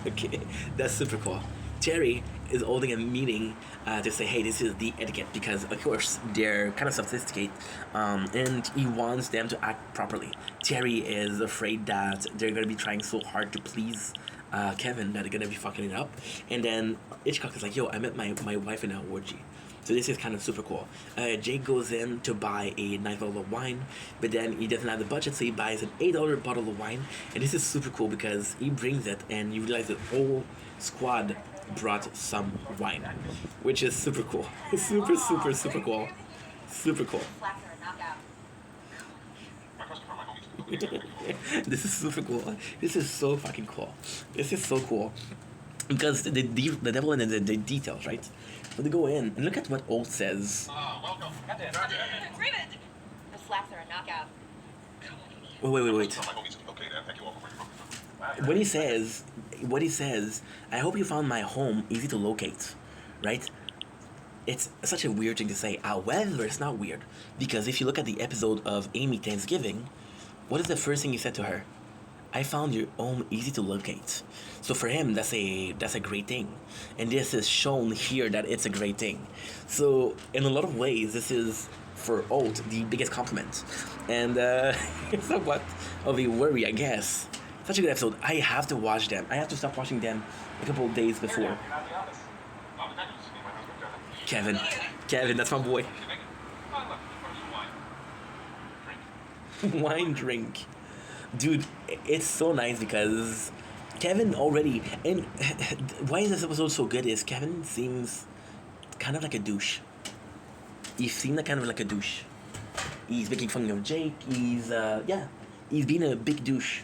Okay, that's super cool. Terry is holding a meeting to say, hey, this is the etiquette because, of course, they're kind of sophisticated and he wants them to act properly. Terry is afraid that they're going to be trying so hard to please Kevin that they're going to be fucking it up. And then Hitchcock is like, yo, I met my wife in a orgy. So this is kind of super cool. Jake goes in to buy a nice bottle of wine, but then he doesn't have the budget, so he buys an $8 bottle of wine. And this is super cool because he brings it and you realize the whole squad brought some wine, which is super cool. It's super cool. Super cool. This is super cool. This is so fucking cool. This is so cool. Because the devil in the details, right? So they go in and look at what Holt says. Welcome. Agreement! The slaps are a knockout. Wait. Okay, then. Thank you all for What he says, I hope you found my home easy to locate, right? it's such a weird thing to say. However, it's not weird because if you look at the episode of Amy Thanksgiving, what is the first thing he said to her? I found your home easy to locate. So for him, that's a great thing, and this is shown here that it's a great thing. So in a lot of ways, this is for Holt the biggest compliment, and it's somewhat of a worry, I guess. Such a good episode. I have to watch them. I have to stop watching them a couple of days before. Kevin, that's my boy. Wine drink. Dude, it's so nice because Kevin already, and why is this episode so good is Kevin seems kind of like a douche. He seems kind of like a douche. He's making fun of Jake. He's being a big douche.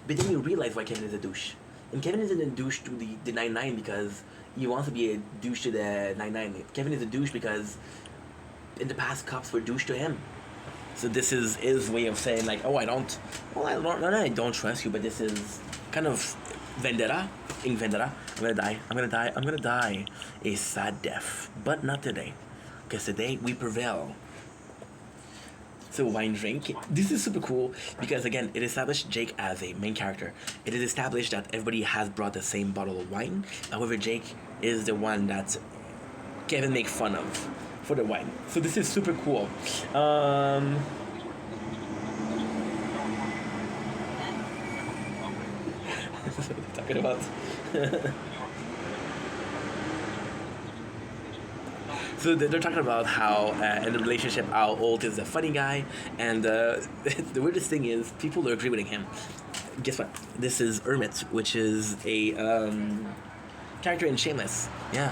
But then you realize why Kevin is a douche. And Kevin isn't a douche to the 9-9 because he wants to be a douche to the 9-9. Kevin is a douche because in the past cops were douche to him. So this is his way of saying like, oh, I don't trust you, but this is kind of vendetta. In vendetta, I'm gonna die a sad death, but not today, because today we prevail. So wine drink. This is super cool because again, it established Jake as a main character. It is established that everybody has brought the same bottle of wine. However, Jake is the one that Kevin make fun of for the wine. So this is super cool. Talking about. So they're talking about how in the relationship how Holt is a funny guy, and the weirdest thing is people are agreeing with him. Guess what? This is Emmett, which is a character in Shameless. Yeah.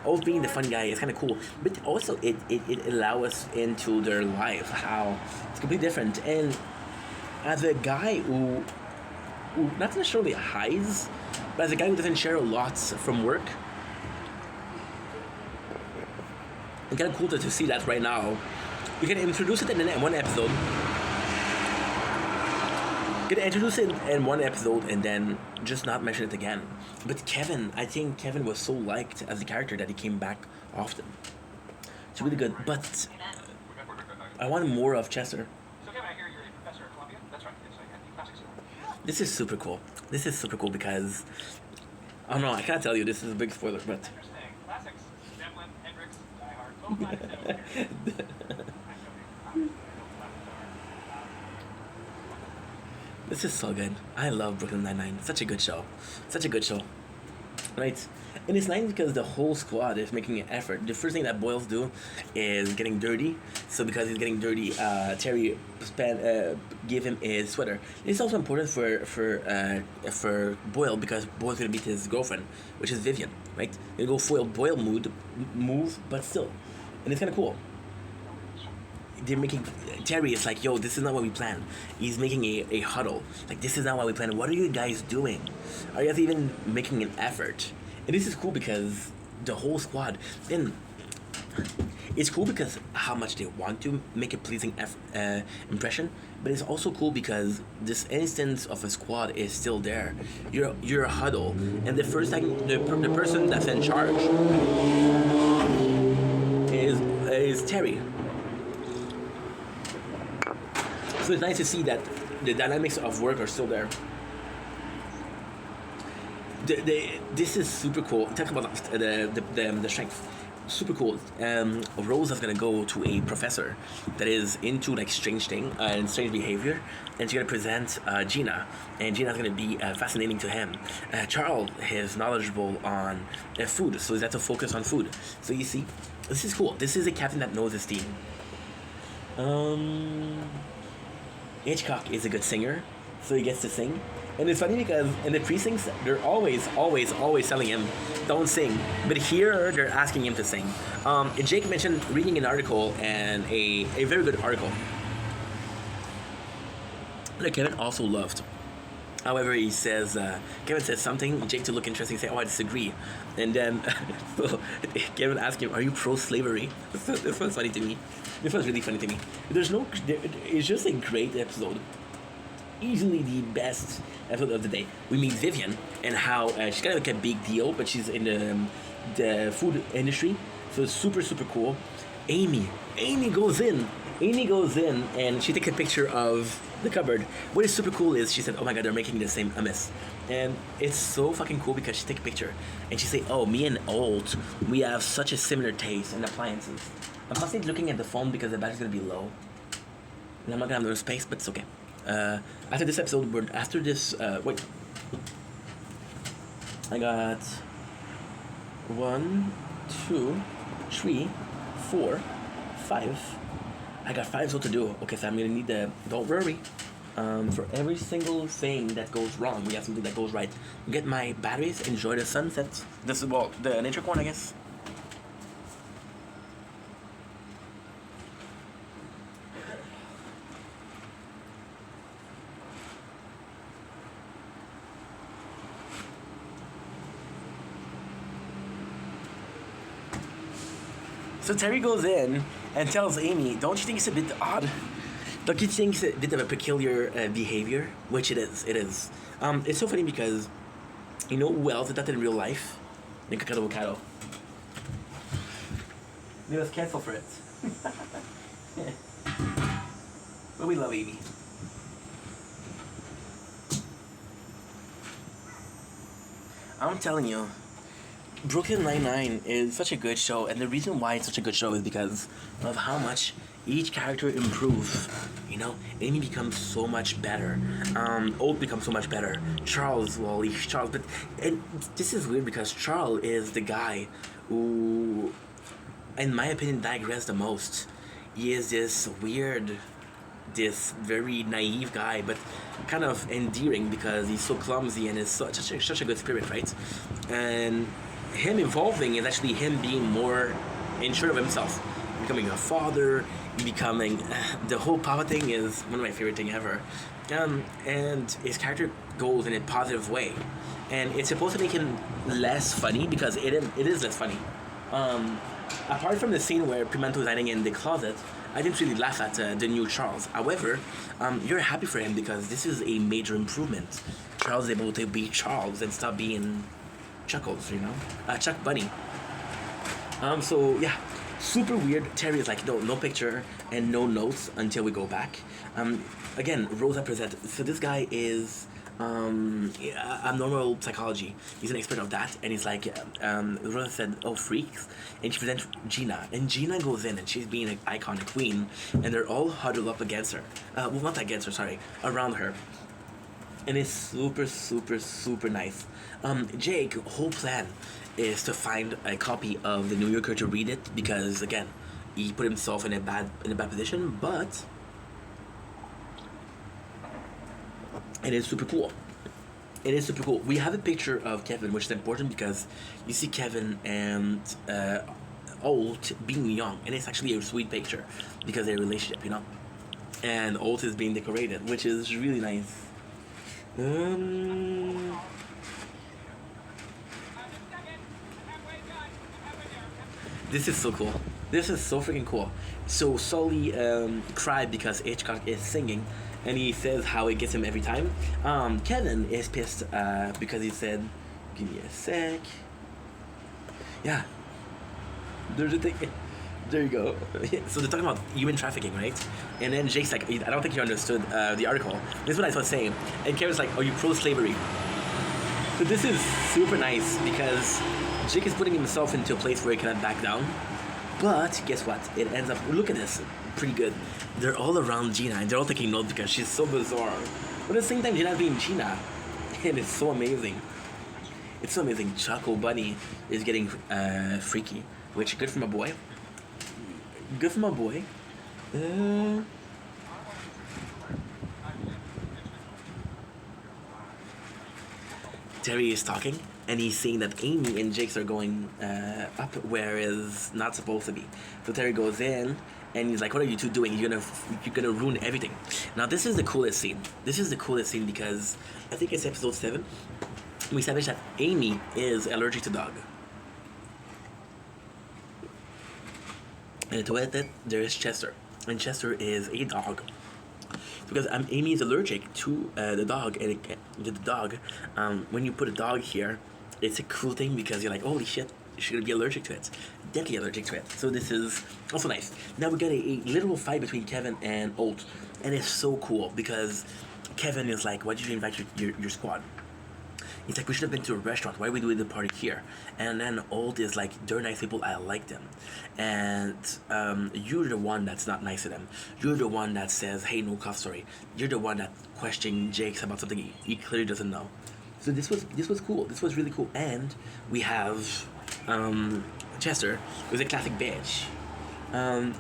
Holt being the funny guy is kind of cool, but also it allows us into their life, how it's completely different. And as a guy who not necessarily hides, but as a guy who doesn't share a lot from work, it's kind of cool to see that right now. You can introduce it in one episode. You can introduce it in one episode and then just not mention it again. But Kevin, I think Kevin was so liked as a character that he came back often. It's really good. But I want more of Chester. So Kevin, I hear you're a professor at Columbia? That's right. It's like classics. This is super cool. This is super cool because I don't know. I can't tell you. This is a big spoiler, but. Interesting. Classics. Zeppelin, Hendrix, Die Hard. Both classics. This is so good. I love Brooklyn Nine-Nine. Such a good show. Right? And it's nice because the whole squad is making an effort. The first thing that Boyles do is getting dirty. So because he's getting dirty, Terry gave him his sweater. It's also important for Boyle because Boyle's gonna meet his girlfriend, which is Vivian, right? They go foil Boyle move, but still, and it's kind of cool. They're making Terry is like, yo, this is not what we planned. He's making a huddle. Like, this is not what we planned. What are you guys doing? Are you guys even making an effort? And this is cool because the whole squad, and it's cool because how much they want to make a pleasing impression, but it's also cool because this instance of a squad is still there. You're a huddle, and the first thing the person that's in charge is Terry. So it's nice to see that the dynamics of work are still there. This is super cool. Talk about the strength. Super cool. Rose is gonna go to a professor that is into like strange behavior, and she's gonna present Gina, and Gina's gonna be fascinating to him. Charles is knowledgeable on food, so he's got to focus on food. So you see, this is cool. This is a captain that knows his team. Hitchcock is a good singer, so he gets to sing. And it's funny because in the precincts, they're always telling him, don't sing. But here, they're asking him to sing. And Jake mentioned reading an article, and a very good article that Kevin also loved. However, he says, Kevin says something, Jake to look interesting, say, oh, I disagree. And then so Kevin asked him, are you pro-slavery? This was funny to me. This was really funny to me. It's just a great episode. Easily the best episode of the day. We meet Vivian and how she's kind of like a big deal, but she's in the the food industry. So it's super super cool. Amy goes in. Amy goes in and she takes a picture of the cupboard. What is super cool is she said, "Oh my god, they're making the same hummus," and it's so fucking cool because she take a picture and she say, "Oh, me and Old, we have such a similar taste in appliances." I'm constantly looking at the phone because the battery's gonna be low, and I'm not gonna have no space, but it's okay. After this episode, wait, I got 1, 2, 3, 4, 5. I got 5 to do. Okay, so I'm gonna need don't worry. For every single thing that goes wrong, we have something that goes right. Get my batteries, enjoy the sunset. This is, well, the nature corn, I guess. So Terry goes in and tells Amy, "Don't you think it's a bit odd? Don't you think it's a bit of a peculiar behavior?" Which it is. It is. It's so funny because you know who else did that in real life? Nikocado Bocado. They was canceled for it. But we love Amy. I'm telling you, Brooklyn Nine-Nine is such a good show, and the reason why it's such a good show is because of how much each character improves. You know, Amy becomes so much better. Old becomes so much better. Charles, well, he's Charles, but this is weird because Charles is the guy who, in my opinion, digressed the most. He is this very naive guy, but kind of endearing because he's so clumsy and is such a good spirit, right? And him evolving is actually him being more unsure of himself, becoming a father, becoming the whole power thing is one of my favorite thing ever. And his character goes in a positive way, and it's supposed to make him less funny because it is less funny. Apart from the scene where Pimento is hiding in the closet, I didn't really laugh at the new Charles. However, you're happy for him because this is a major improvement. Charles is able to be Charles and stop being Chuckles, you know? Chuck Bunny. So yeah, super weird. Terry is like, no picture and no notes until we go back. Again, Rosa present. So this guy is abnormal psychology. He's an expert of that, and he's like, Rosa said, "Oh, freaks," and she presents Gina, and Gina goes in, and she's being an icon, a queen, and they're all huddled up against her. Well, not against her, sorry, around her. And it's super, super, super nice. Jake, whole plan is to find a copy of the New Yorker to read it because, again, he put himself in a bad position, but it is super cool. It is super cool. We have a picture of Kevin, which is important because you see Kevin and Old being young, and it's actually a sweet picture because they're a relationship, you know. And Old is being decorated, which is really nice. This is so cool. This is so freaking cool. So Sully cried because Hitchcock is singing, and he says how it gets him every time. Kevin is pissed because he said, "Give me a sec." Yeah. There's a thing. There you go. So they're talking about human trafficking, right? And then Jake's like, "I don't think you understood the article." This is what I was saying. And Kevin's like, "Are you pro-slavery?" So this is super nice because Jake is putting himself into a place where he cannot back down. But guess what? It ends up, look at this, pretty good. They're all around Gina and they're all taking notes because she's so bizarre. But at the same time, Gina's being Gina. And it's so amazing. It's so amazing. Choco Bunny is getting freaky, which good for my boy. Good for my boy. Terry is talking, and he's seeing that Amy and Jakes are going up where is not supposed to be. So Terry goes in, and he's like, "What are you two doing? You're gonna ruin everything." Now this is the coolest scene. This is the coolest scene because I think it's episode 7. We established that Amy is allergic to dog. And to add that, there is Chester, and Chester is a dog. Because Amy is allergic to the dog, and when you put a dog here, it's a cool thing because you're like, holy shit, she's gonna be allergic to it. Deadly allergic to it. So this is also nice. Now we got a literal fight between Kevin and Olt, and it's so cool because Kevin is like, "Why did you invite your squad?" He's like, "We should have been to a restaurant. Why are we doing the party here?" And then Old is like, "They're nice people. I like them." And you're the one that's not nice to them. You're the one that says, "Hey, no cough story." You're the one that questioning Jake's about something he clearly doesn't know. So this was cool. This was really cool. And we have Chester, who's a classic bitch.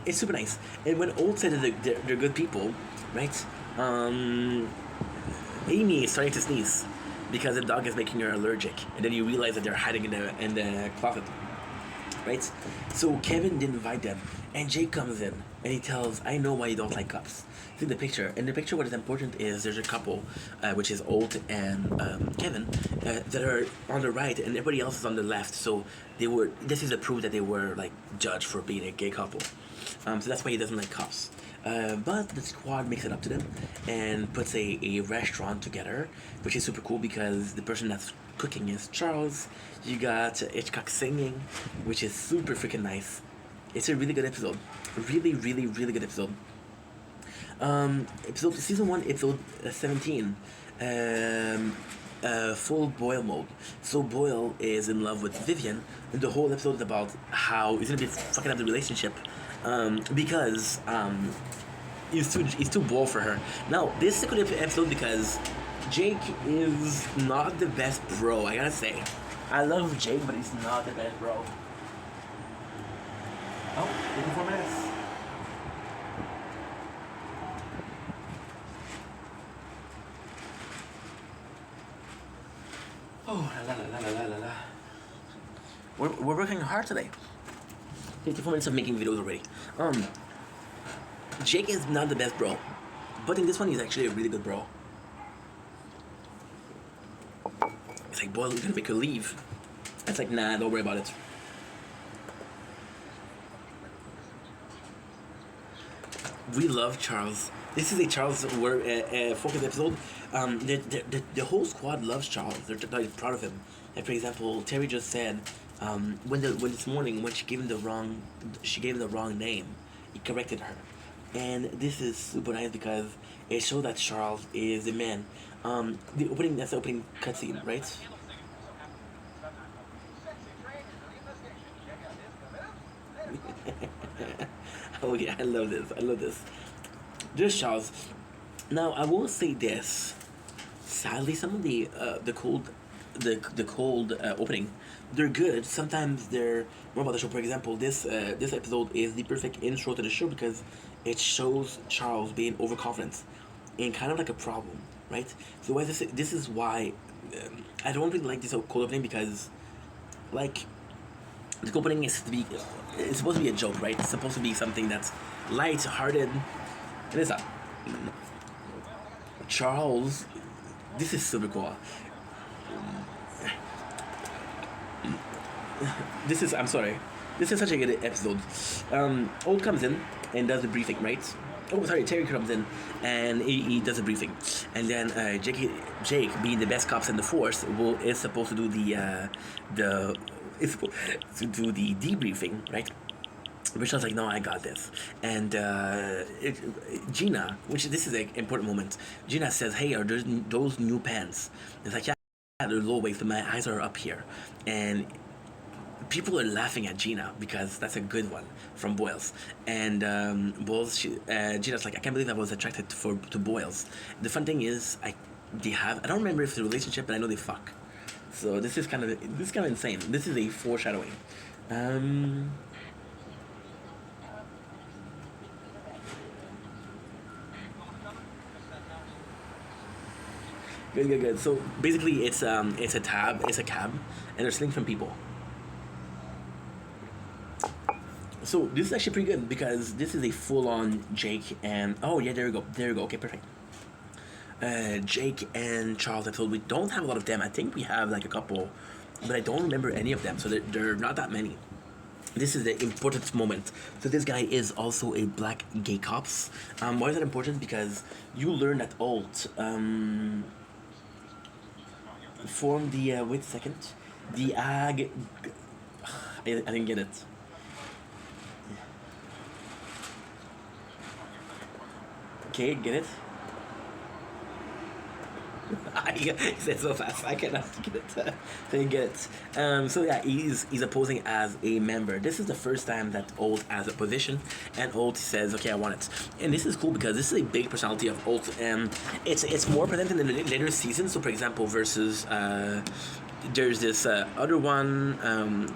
It's super nice. And when Old said that they're good people, right? Amy is starting to sneeze because the dog is making her allergic, and then you realize that they're hiding in the closet, right? So Kevin didn't invite them, and Jake comes in and he tells, "I know why you don't like cops." See the picture. In the picture, what is important is there's a couple, which is Olt and Kevin, that are on the right, and everybody else is on the left. So they were. This is a proof that they were like judged for being a gay couple. So that's why he doesn't like cops. But the squad makes it up to them and puts a restaurant together, which is super cool because the person that's cooking is Charles. You got Hitchcock singing, which is super freaking nice. It's a really good episode. Really, really, really good episode. Episode season 1, episode 17. Full Boyle mode. So Boyle is in love with Vivian, and the whole episode is about how he's gonna be fucking up the relationship because he's too bold for her. Now this is a good episode because Jake is not the best bro. I gotta say, I love Jake, but he's not the best bro. Oh, 54 minutes. Oh, la la la la la la. We're working hard today. 54 minutes of making videos already. Jake is not the best bro, but in this one he's actually a really good bro. It's like, boy, we're gonna make her leave. It's like, nah, don't worry about it. We love Charles. This is a Charles focus episode. The whole squad loves Charles. They're proud of him. And for example, Terry just said, when this morning when she gave him the wrong name, he corrected her. And this is super nice because it shows that Charles is a man. That's the opening cutscene, right? Oh yeah, I love this. There's Charles. Now I will say this. Sadly, some of the cold opening, they're good. Sometimes they're more about the show. For example, this episode is the perfect intro to the show because it shows Charles being overconfident and kind of like a problem, right? So why this is why I don't really like this cold opening because, like, the cold opening is supposed to be a joke, right? It's supposed to be something that's light-hearted. It is not. Charles, this is super cool. I'm sorry. This is such a good episode. Old comes in and does the briefing, right? Oh, sorry, Terry comes in and he does a briefing. And then Jake, being the best cops in the force, is supposed to do the debriefing, right? Rachel's like, "No, I got this." And Gina, this is an important moment, Gina says, "Hey, are those new pants?" It's like, "Yeah, they're low waist, but my eyes are up here." And people are laughing at Gina because that's a good one from Boyles. And Gina's like, "I can't believe I was attracted to Boyles." The fun thing is, I don't remember if it's a relationship, but I know they fuck. So this is kind of insane. This is a foreshadowing. Good. So basically, it's a cab, and they're stealing from people. So this is actually pretty good because this is a full-on Jake and there we go. Okay, perfect. Jake and Charles episode. We don't have a lot of them. I think we have like a couple, but I don't remember any of them. So there are not that many. This is the important moment. So this guy is also a black gay cops. Why is that important? Because you learn that Alt formed the wait a second, the I didn't get it. Okay, get it? He said so fast. I cannot get it. Didn't get it. So yeah, he's opposing as a member. This is the first time that Ult has a position, and Ult says, "Okay, I want it." And this is cool because this is a big personality of Ult, and it's more present in the later seasons. So, for example, versus there's this other one,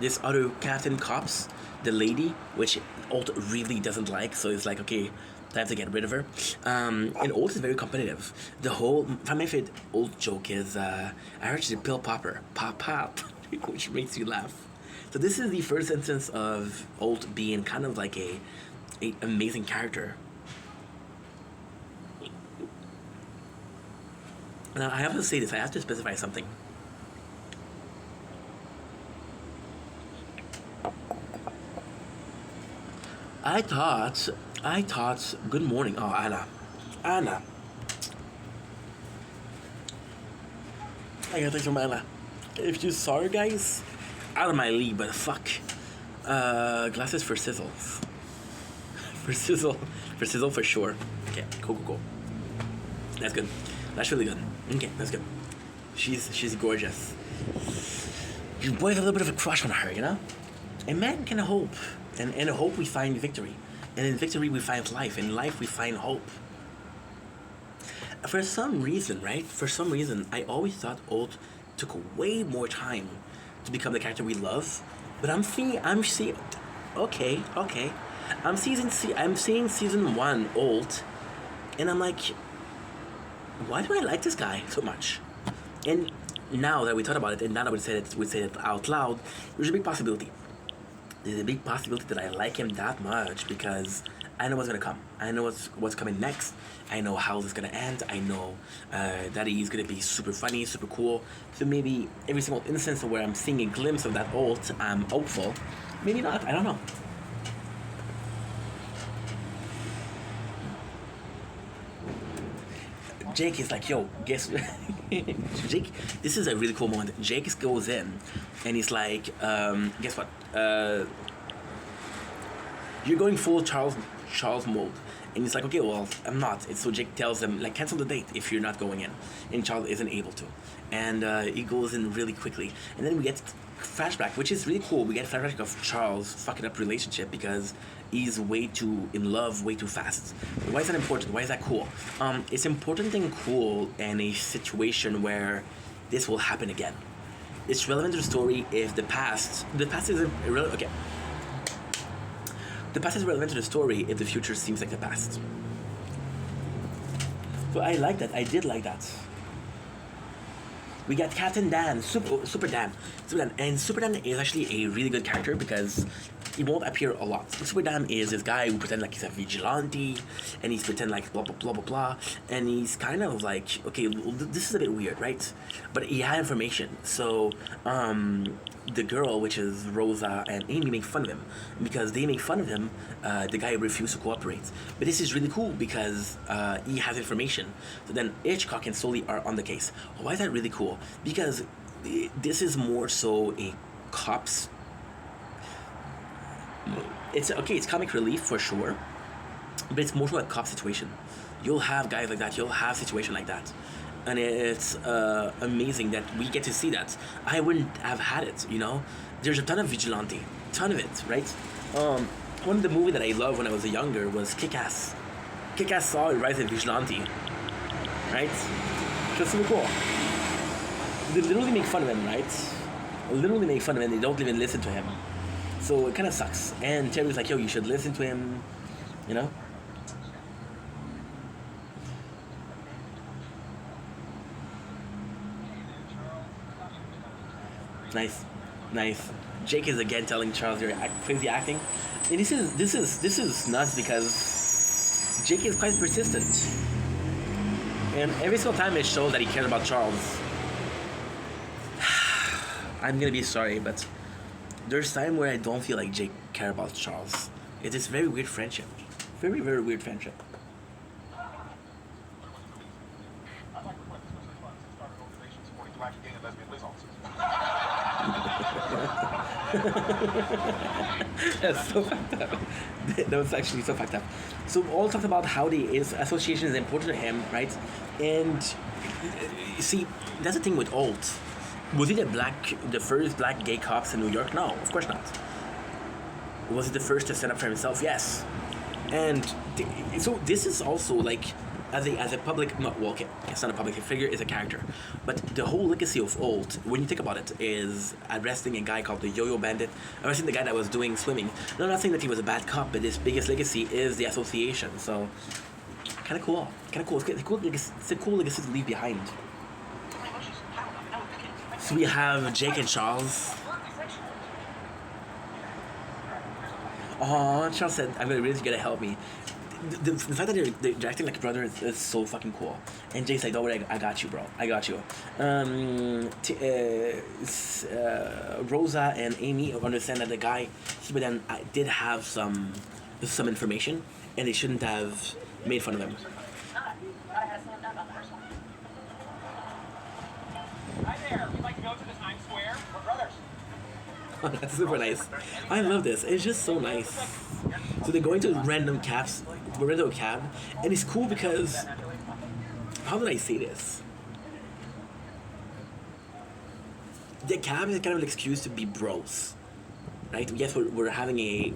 this other Captain Cops, the lady, which Ult really doesn't like. So it's like, okay, I have to get rid of her. And Ult is very competitive. My favorite Ult joke is, I heard she's a pill popper. Pop, pop. Which makes you laugh. So this is the first instance of Ult being kind of like a amazing character. Now, I have to say this. I have to specify something. I thought, good morning. Oh, Anna. I gotta take some Anna. If you saw her, guys, out of my league, but fuck. Glasses for Sizzle. For Sizzle for sure. Okay, cool. That's good. That's really good. Okay, that's good. She's gorgeous. Your boy has a little bit of a crush on her, you know? A man can hope. And in hope we find victory. And in victory we find life. In life we find hope. For some reason, right? I always thought Ult took way more time to become the character we love. But I'm seeing okay. I'm seeing season 1 Ult, and I'm like, why do I like this guy so much? And now that we thought about it, and now that we said it out loud, there's a big possibility. There's a big possibility that I like him that much because I know what's gonna come. I know what's coming next. I know how this is gonna end. I know that he's gonna be super funny, super cool. So maybe every single instance where I'm seeing a glimpse of that Ult, I'm hopeful. Maybe not. I don't know. Jake is like, yo, guess Jake, this is a really cool moment. Jake goes in and he's like, guess what? You're going full Charles mode. And he's like, okay, well, I'm not. So Jake tells him, like, cancel the date if you're not going in. And Charles isn't able to. And he goes in really quickly. And then we get flashback, which is really cool. We get flashback of Charles fucking up relationship because he's way too in love, way too fast. Why is that important? Why is that cool? It's important and cool in a situation where this will happen again. It's relevant to the story if the past is irrelevant. Okay. The past is relevant to the story if the future seems like the past. So I like that. I did like that. We got Captain Dan, Super Dan. And Super Dan is actually a really good character because he won't appear a lot. Super Dan is this guy who pretends like he's a vigilante, and he's pretend like blah blah blah blah blah, and he's kind of like, okay, this is a bit weird, right? But he had information, so the girl, which is Rosa and Amy, make fun of him because they make fun of him. The guy refused to cooperate, but this is really cool because he has information. So then Hitchcock and Sully are on the case. Why is that really cool? Because this is more so a cops. It's comic relief for sure, but it's more so a cop situation. You'll have guys like that. You'll have situation like that. And it's amazing that we get to see that. I wouldn't have had it, you know? There's a ton of vigilante. Ton of it, right? One of the movies that I loved when I was younger was Kick-Ass. Kick-Ass saw a rise of vigilante, right? Just super cool. They literally make fun of him, right? Literally make fun of him. They don't even listen to him. So it kind of sucks. And Terry's like, yo, you should listen to him, you know? Nice. Jake is again telling Charles you're crazy acting. And this is nuts because Jake is quite persistent. And every single time it shows that he cares about Charles. I'm gonna be sorry, but there's time where I don't feel like Jake cares about Charles. It is very weird friendship. Very, very weird friendship. That's so fucked up. That was actually so fucked up. So all talked about how his association is important to him, right? And see, that's the thing with Alt. Was he the first black gay cops in New York? No, of course not. Was he the first to stand up for himself? Yes. And so this is also like, as a public, no, well, okay, it's not a public figure, it's a character. But the whole legacy of Alt, when you think about it, is arresting a guy called the Yo-Yo Bandit, arresting the guy that was doing swimming. No, I'm not saying that he was a bad cop, but his biggest legacy is the association. So, kind of cool. It's a cool legacy to leave behind. So we have Jake and Charles. Oh, Charles said, "I'm really gonna help me." The fact that they're acting like brothers is so fucking cool. And Jake's like, "Don't worry, I got you, bro. I got you." Rosa and Amy understand that the guy, but then did have some information, and they shouldn't have made fun of him. Hi there. We'd like to go to the Times Square. We're brothers. That's super nice. I love this. It's just so nice. So they're going to random rental cab, and it's cool because, how did I say this? The cab is kind of an excuse to be bros, right? Yes, we're having we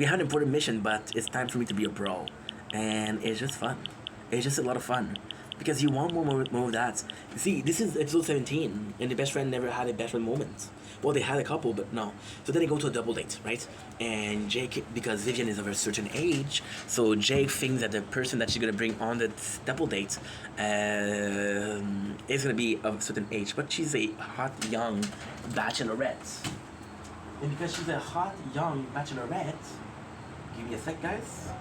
have an important mission, but it's time for me to be a bro, and it's just fun. It's just a lot of fun. Because you want more of that. See, this is episode 17, and the best friend never had a best friend moment. Well, they had a couple, but no. So then they go to a double date, right? And Jake, because Vivian is of a certain age, so Jake thinks that the person that she's gonna bring on the double date is gonna be of a certain age, but she's a hot young bachelorette. And because she's a hot young bachelorette, give me a sec, guys.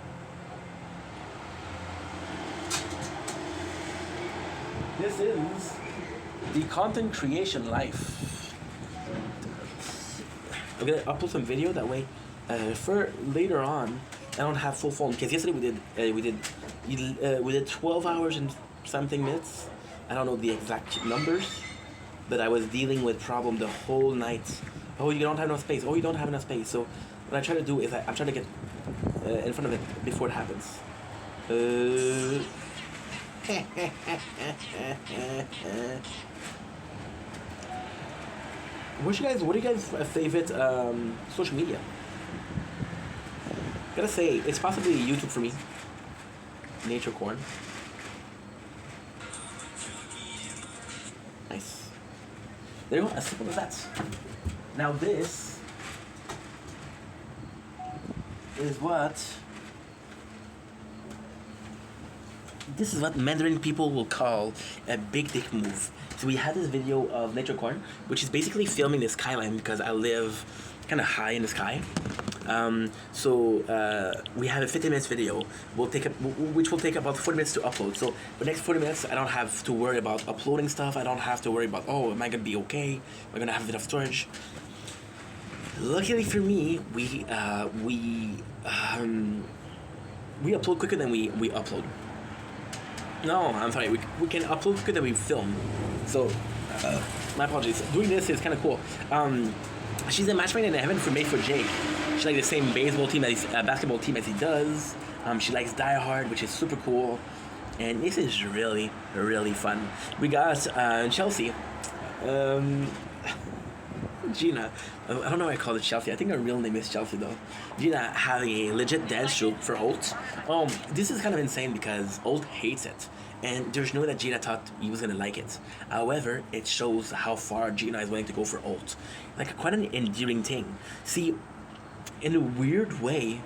This is the content creation life. I'm gonna upload some video that way. For later on, I don't have full phone because yesterday we did 12 hours and something minutes. I don't know the exact numbers, but I was dealing with problem the whole night. Oh, you don't have enough space. Oh, you don't have enough space. So what I try to do is I'm trying to get in front of it before it happens. What are you guys' favorite social media? Gotta say, it's possibly YouTube for me. Nature Corn. Nice. There you go, as simple as that. Now this is what Mandarin people will call a big dick move. So we had this video of Nature Corn, which is basically filming the skyline because I live kind of high in the sky. We have a 50 minutes video. Which will take about 40 minutes to upload. So the next 40 minutes, I don't have to worry about uploading stuff. I don't have to worry about, oh, am I gonna be okay? Am I gonna have enough storage? Luckily for me, we upload quicker than we upload. No, I'm sorry. We can upload quicker than we film. So, my apologies. Doing this is kind of cool. She's a matchmaker in heaven for Jake. She likes the same basketball team as he does. She likes Die Hard, which is super cool. And this is really, really fun. We got Chelsea. Gina. I don't know why I call it Chelsea. I think her real name is Chelsea though. Gina having a legit dance troupe for Alt. This is kind of insane because Alt hates it. And there's no way that Gina thought he was gonna like it. However, it shows how far Gina is willing to go for Alt. Like quite an endearing thing. See, in a weird way,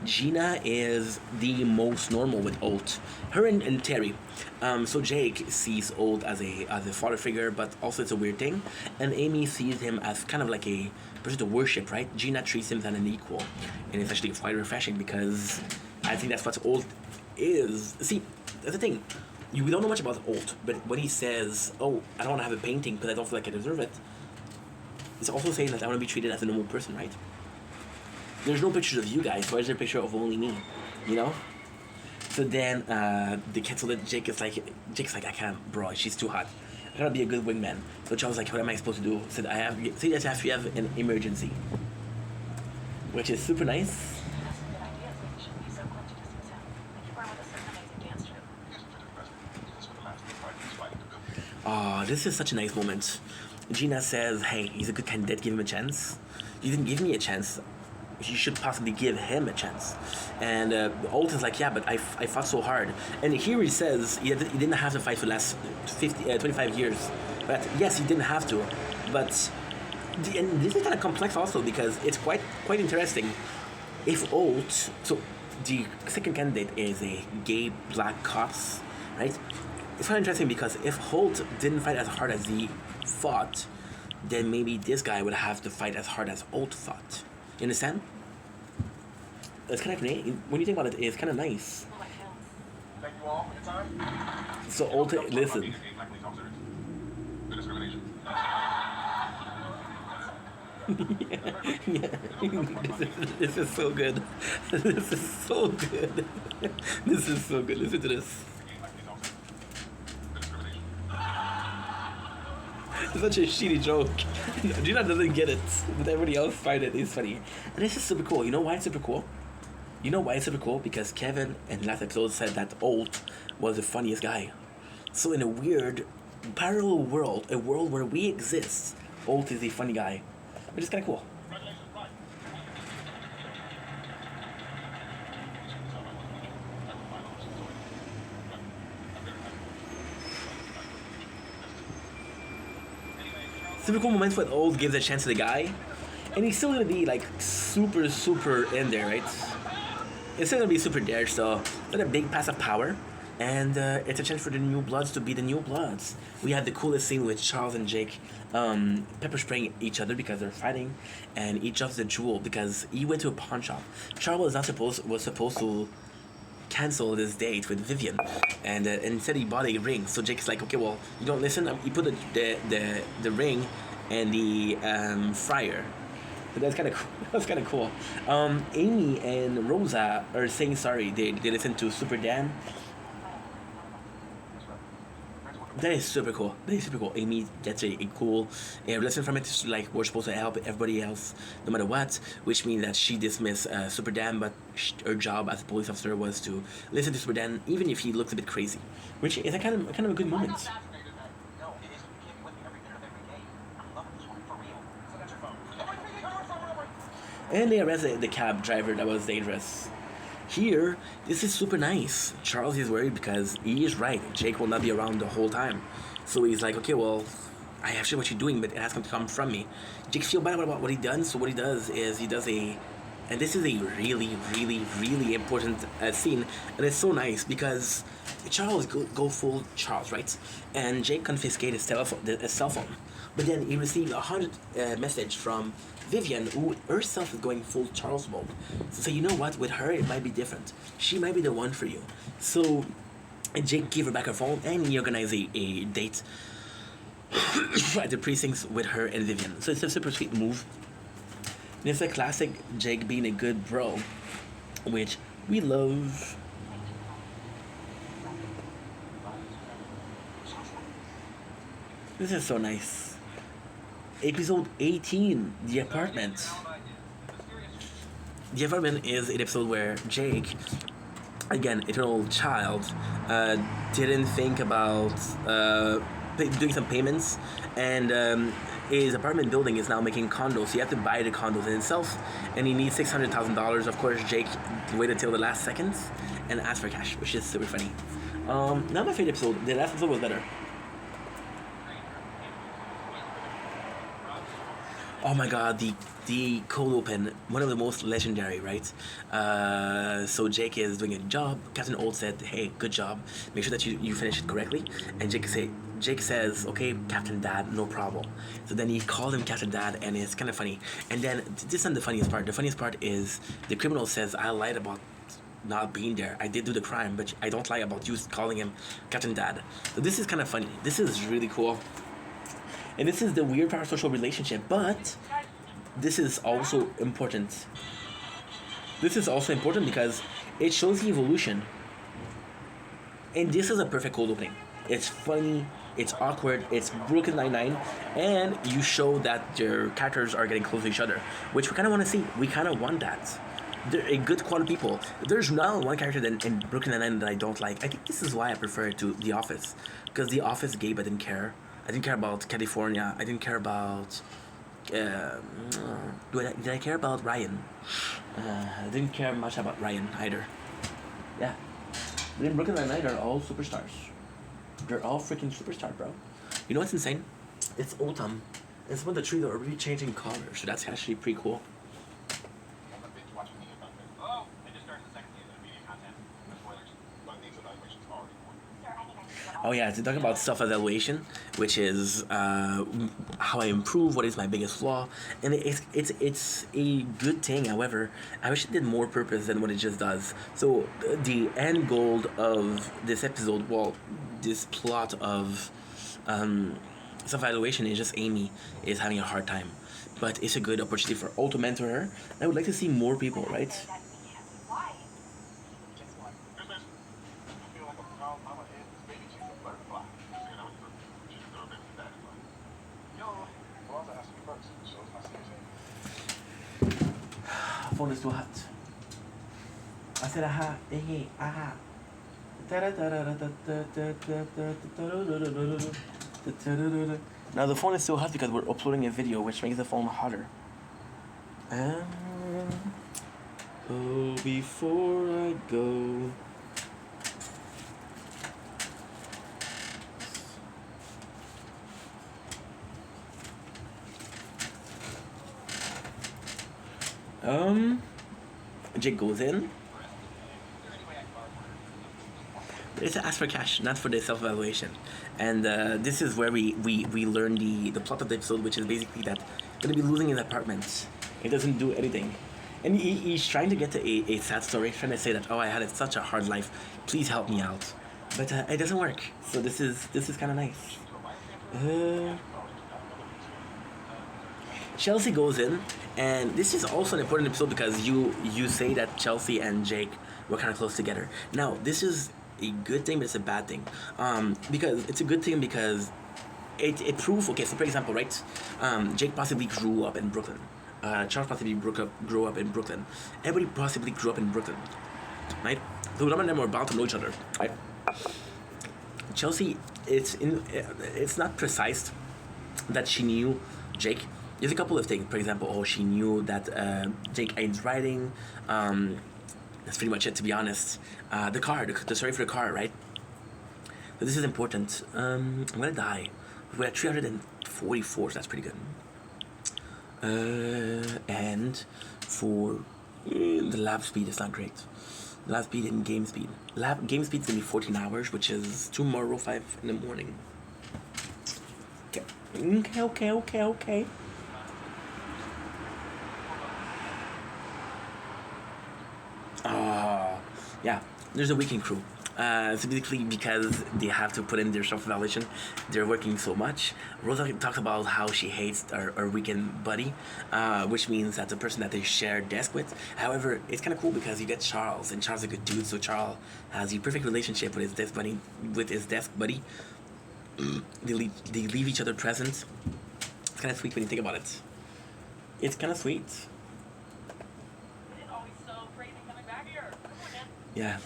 Gina is the most normal with Alt. Her and Terry. So Jake sees Alt as a father figure, but also it's a weird thing. And Amy sees him as kind of like a person to worship, right? Gina treats him as an equal. And it's actually quite refreshing because I think that's what Alt is. See, that's the thing. We don't know much about Alt, but when he says, oh, I don't want to have a painting because I don't feel like I deserve it, it's also saying that I want to be treated as a normal person, right? There's no pictures of you guys. Why is there a picture of only me? You know? So then Jake's like, I can't, bro. She's too hot. I gotta be a good wingman. So Charles was like, what am I supposed to do? Said, I have, say that if you have an emergency. Which is super nice. That's a good idea. We shouldn't be so quick to dismiss him. Like, you weren't with us an amazing dance troupe. Oh, this is such a nice moment. Gina says, hey, he's a good candidate, give him a chance. You didn't give me a chance. You should possibly give him a chance. And Alton's like, yeah, but I fought so hard. And here he says he didn't have to fight for the last 25 years. But yes, he didn't have to. But, and this is kind of complex also because it's quite interesting. If Alt, so the second candidate is a gay black cops, right? It's quite interesting because if Holt didn't fight as hard as he fought, then maybe this guy would have to fight as hard as Alt fought. You understand? It's kind of when you think about it, it's kind of nice. Oh, my counts. Thank you all for your time. So Alt, listen. This is so good. This is so good. This is so good. Listen to this. It's such a shitty joke. Gina doesn't get it, but everybody else finds it. It's funny. And this is super cool. You know why it's super cool? You know why it's super cool? Because Kevin in last episode said that Alt was the funniest guy. So in a weird parallel world, a world where we exist, Alt is a funny guy. Which is kind of cool. Super cool moments when Old gives a chance to the guy, and he's still gonna be like super in there, right? It's still gonna be super there, so it's not a big pass of power, and it's a chance for the New Bloods to be the New Bloods. We had the coolest scene with Charles and Jake pepper spraying each other because they're fighting, and each of the jewel because he went to a pawn shop. Charles was supposed to cancel this date with Vivian, and instead he bought a ring. So Jake's like, okay, well, you don't listen. He put the ring and the fryer. So that's kind of cool. That's kind of cool. Amy and Rosa are saying sorry. They listen to Super Dan. That is super cool. That is super cool. Amy gets a cool lesson from it. Like, we're supposed to help everybody else no matter what, which means that she dismissed Super Dan, but her job as a police officer was to listen to Super Dan, even if he looks a bit crazy, which is a kind of a good moment. No, it is. You can't be with me every minute of every day. I'm loving this one for real. So that's your phone. And they arrested the cab driver that was dangerous. Here, this is super nice. Charles is worried because he is right. Jake will not be around the whole time. So he's like, okay, well, I have to what you're doing, but it has to come from me. Jake feels bad about what he done, so what he does is he does a... And this is a really important scene. And it's so nice because Charles go full Charles, right? And Jake confiscated his cell phone. But then he received 100 message from Vivian, who herself is going full Charles mode. So you know what? With her, it might be different. She might be the one for you. So Jake gave her back her phone, and he organized a date at the precincts with her and Vivian. So it's a super sweet move. And it's a classic Jake being a good bro, which we love. This is so nice. Episode 18, The Apartment. The Apartment is an episode where Jake, again, eternal child, didn't think about doing some payments, and his apartment building is now making condos, so he had to buy the condos in itself, and he needs $600,000. Of course, Jake waited till the last seconds and asked for cash, which is super funny. Not my favorite episode. The last episode was better. Oh my god, the cold open, one of the most legendary, right? So Jake is doing a job. Captain Old said, hey, good job. Make sure that you finish it correctly. And Jake says, okay, Captain Dad, no problem. So then he called him Captain Dad, and it's kind of funny. And then, this isn't the funniest part. The funniest part is the criminal says, I lied about not being there. I did do the crime, but I don't lie about you calling him Captain Dad. So this is kind of funny. This is really cool. And this is the weird parasocial relationship, but this is also important. This is also important because it shows the evolution. And this is a perfect cold opening. It's funny. It's awkward. It's Brooklyn Nine-Nine, and you show that their characters are getting close to each other, which we kind of want to see. We kind of want that. They're a good quality people. There's not one character in Brooklyn Nine-Nine that I don't like. I think this is why I prefer it to The Office, because The Office, Gabe, I didn't care. I didn't care about California. I didn't care about. Did I care about Ryan? I didn't care much about Ryan either. Yeah. But in Brooklyn Nine-Nine, they're all superstars. They're all freaking superstars, bro. You know what's insane? It's autumn. And some of the trees are really changing color, so that's actually pretty cool. I'm a binge watching media content. Oh, they just started the second season of media content. No spoilers. But these evaluations are already won. Sir, I think I see Oh yeah, to talk about self-evaluation, which is how I improve, what is my biggest flaw, and it's a good thing. However, I wish it did more purpose than what it just does. So the end goal of this episode, well, this plot of self-evaluation is just Amy is having a hard time, but it's a good opportunity for all to mentor her. I would like to see more people, right? that we can't see why. Guess what? Goodness. I feel like a proud mama and this baby she's a butterfly. Figured out she's a little bit of that. Yo, well, I asked you first. Shows my CSA. Phone is too hot. I said aha, eh, aha. Now the phone is still hot because we're uploading a video, which makes the phone hotter. Oh, before I go. Jake goes in. It's ask for cash, not for the self-evaluation. And this is where we learn the plot of the episode, which is basically that he's going to be losing his apartment. He doesn't do anything. And he's trying to get to a sad story, trying to say that, oh, I had such a hard life, please help me out. But it doesn't work. So this is kind of nice. Chelsea goes in, and this is also an important episode because you say that Chelsea and Jake were kind of close together. Now, this is a good thing, but it's a bad thing. Because it's a good thing because it proves, okay, so for example, right, Jake possibly grew up in Brooklyn. Charles possibly grew up in Brooklyn. Everybody possibly grew up in Brooklyn, right? So none of them were bound to know each other, right? Chelsea, it's not precise that she knew Jake. There's a couple of things. For example, she knew that Jake ain't riding. That's pretty much it, to be honest. The car, the story for the car, right? So this is important. I'm gonna die. We're at 344, so that's pretty good. And for the lap speed, it's not great. Lap speed and game speed. Game speed is gonna be 14 hours, which is tomorrow, 5 in the morning. Okay. Yeah, there's a weekend crew. So basically, because they have to put in their self-evaluation, they're working so much. Rosa talks about how she hates our weekend buddy, which means that's the person that they share desk with. However, it's kind of cool because you get Charles, and Charles is a good dude, so Charles has a perfect relationship with his desk buddy. They leave each other presents. It's kind of sweet when you think about it. It's kind of sweet. It's always so crazy coming back here. Come on, man. Yeah.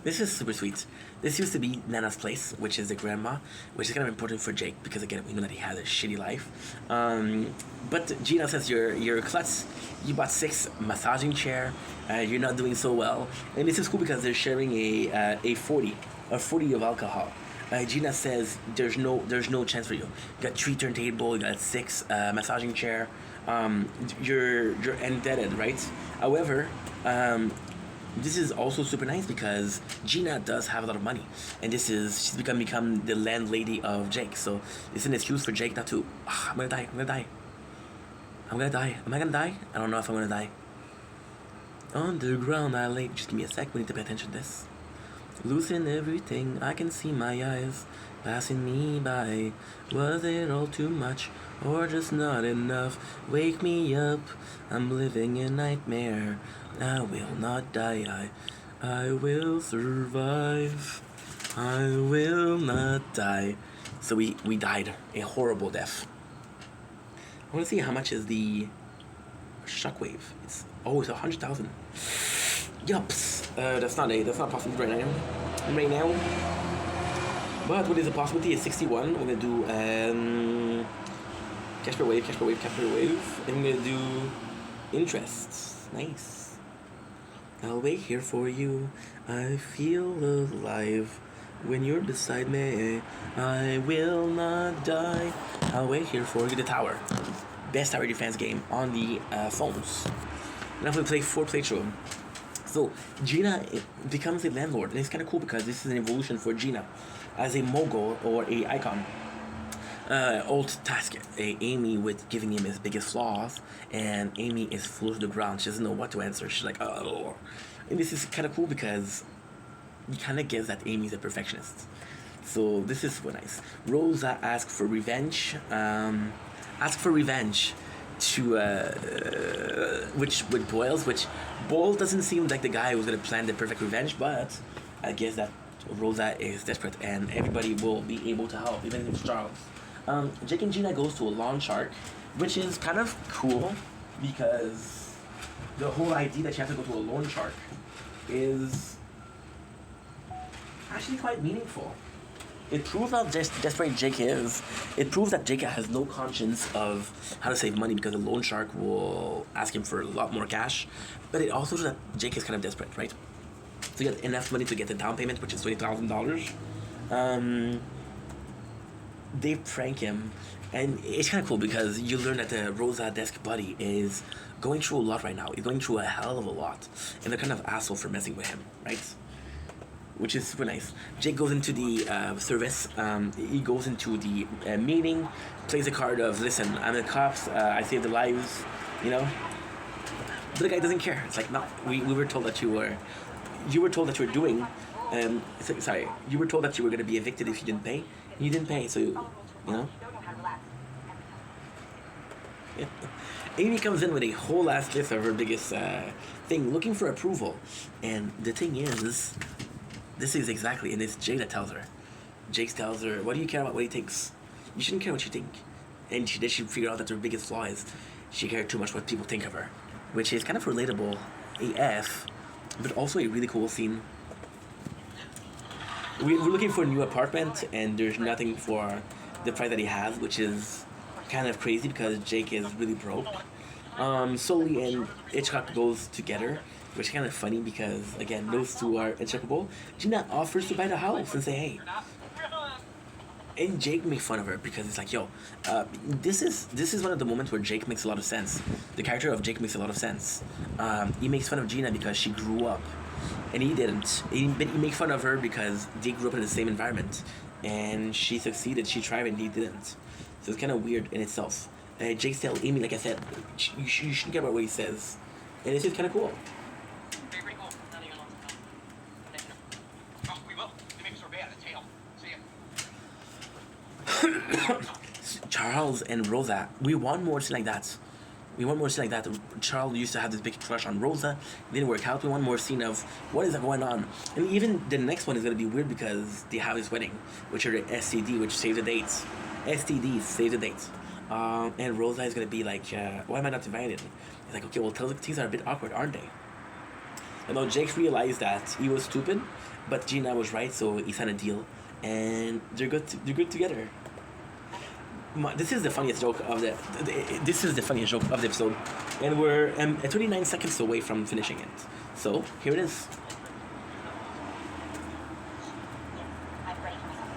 This is super sweet. This used to be Nana's place, which is the grandma, which is kind of important for Jake because again we know that he had a shitty life. But Gina says you're klutz. You bought 6 massaging chair. You're not doing so well, and this is cool because they're sharing a 40 of alcohol. Gina says there's no chance for you. You got 3 turntable, you got 6 massaging chair. You're indebted, right? However, this is also super nice because Gina does have a lot of money, and she's become the landlady of Jake. So it's an excuse for Jake not to. I'm gonna die. Am I gonna die? I don't know if I'm gonna die. On the ground I lay. Just give me a sec. We need to pay attention to this. Losing everything. I can see my eyes passing me by. Was it all too much or just not enough? Wake me up. I'm living a nightmare. I will not die, I will survive. I will not die. So we died a horrible death. I want to see how much is the shockwave. It's 100,000. Yups. That's not possible right now. Right now. But what is the possibility is 61. We're gonna do cash per wave. And I'm gonna do interest. Nice. I'll wait here for you. I feel alive when you're beside me. I will not die. I'll wait here for you. The tower. Best tower defense game on the phones. Now we play 4 playthrough. So Gina becomes a landlord, and it's kind of cool because this is an evolution for Gina as a mogul or a icon. Old task Amy with giving him his biggest flaws, and Amy is flew to the ground. She doesn't know what to answer. She's like, oh. And this is kind of cool because you kind of guess that Amy's a perfectionist. So this is super nice. Rosa asks for revenge. To which with Boyles, which Boyle doesn't seem like the guy who's gonna plan the perfect revenge, but I guess that Rosa is desperate and everybody will be able to help, even if it's Charles. Jake and Gina goes to a lawn shark, which is kind of cool because the whole idea that you have to go to a lawn shark is actually quite meaningful. It proves how desperate Jake is. It proves that Jake has no conscience of how to save money because the loan shark will ask him for a lot more cash. But it also shows that Jake is kind of desperate, right? To get enough money to get the down payment, which is $20,000. They prank him, and it's kind of cool because you learn that the Rosa desk buddy is going through a lot right now. He's going through a hell of a lot, and they're kind of asshole for messing with him, right? Which is super nice. Jake goes into the service. He goes into the meeting, plays a card of, listen, I'm the cops, I saved the lives, you know? But the guy doesn't care. It's like, no, we were told that you were told that you were doing, you were told that you were going to be evicted if you didn't pay. You didn't pay, so, you know? Yeah. Amy comes in with a whole ass list of her biggest thing, looking for approval. And the thing is, this is exactly, and it's Jake that tells her. Jake tells her, what do you care about what he thinks? You shouldn't care what you think. And she figure out that her biggest flaw is she cares too much what people think of her. Which is kind of relatable AF, but also a really cool scene. We're looking for a new apartment, and there's nothing for the price that he has, which is kind of crazy because Jake is really broke. Sully and Hitchcock goes together, which is kind of funny because, again, those two are inseparable. Gina offers to buy the house and say, hey. And Jake makes fun of her because it's like, yo, this is one of the moments where Jake makes a lot of sense. The character of Jake makes a lot of sense. He makes fun of Gina because she grew up, and he didn't. But he makes fun of her because they grew up in the same environment, and she succeeded, she thrived, and he didn't. So it's kind of weird in itself. Jake tells Amy, like I said, you shouldn't care about what he says, and it's just kind of cool. Pretty cool. None of your loans come. Oh, we will. You make sure bad at the tail. See ya. Charles and Rosa, we want more scene like that. Charles used to have this big crush on Rosa. It didn't work out. We want more scene of what is going on. And even the next one is going to be weird because they have this wedding, which are the STD, which save the dates. STDs, save the dates. And Rosa is going to be like, why am I not invited? He's like, okay, well, things are a bit awkward, aren't they? And now Jake realized that he was stupid, but Gina was right, so he signed a deal. And they're good together. This is the funniest joke of the episode, and we're 29 seconds away from finishing it. So here it is. I'm ready for myself.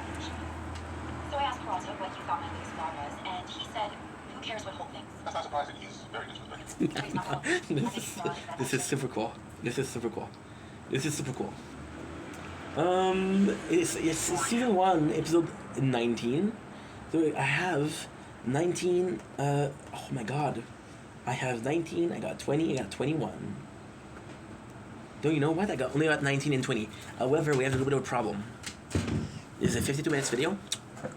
So I asked Peralta what he thought my biggest flaw was, and he said, who cares what Holt thinks? That's not surprising. He's very disrespectful. This is super cool. It's season 1, episode 19. So I have 19, oh my god. I have 19, I got 20, I got 21. Don't you know what? I only got 19 and 20. However, we have a little bit of a problem. This is a 52 minutes video.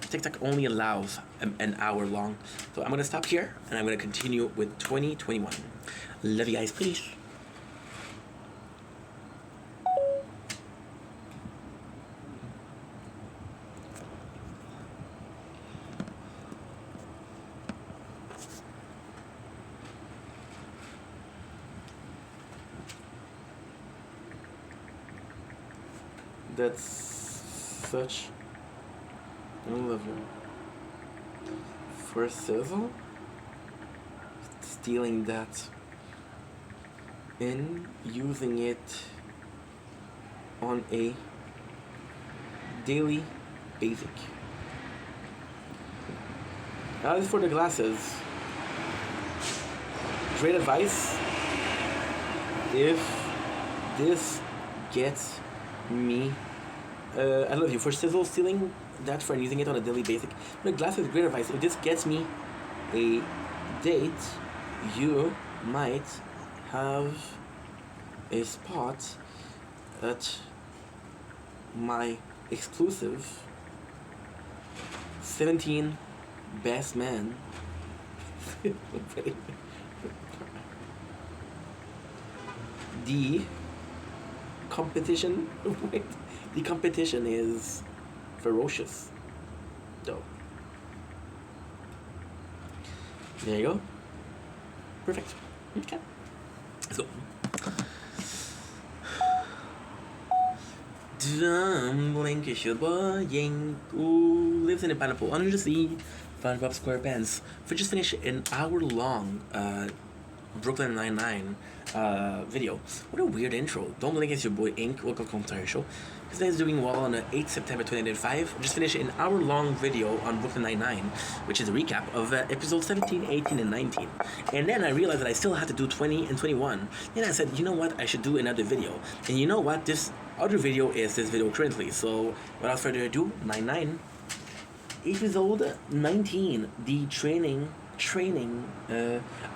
TikTok only allows an hour long. So I'm going to stop here, and I'm going to continue with 2021. Love you guys, please. That's such. I love you. For Sizzle, stealing that and using it on a daily basic. As for the glasses, great advice. If this gets me, I love you for Sizzle stealing that for using it on a daily basic. The glasses, great advice. If this gets me a date, you might have a spot at my exclusive 17 best man. The competition, wait, the competition is ferocious, though. There you go. Perfect. Okay. So, Dumbling is your boy, who lives in a pineapple under the sea, SpongeBob SquarePants. For just finished an hour-long Brooklyn Nine-Nine video. What a weird intro. Don't blink, it's your boy Ink. Welcome to Commentary Show. This is doing well on the 8th September 2005. Just finished an hour-long video on Brooklyn Nine-Nine, which is a recap of episodes 17, 18, and 19. And then I realized that I still had to do 20 and 21. Then I said, you know what? I should do another video. And you know what? This other video is this video currently. So without further ado, 9-9. Episode 19, the training.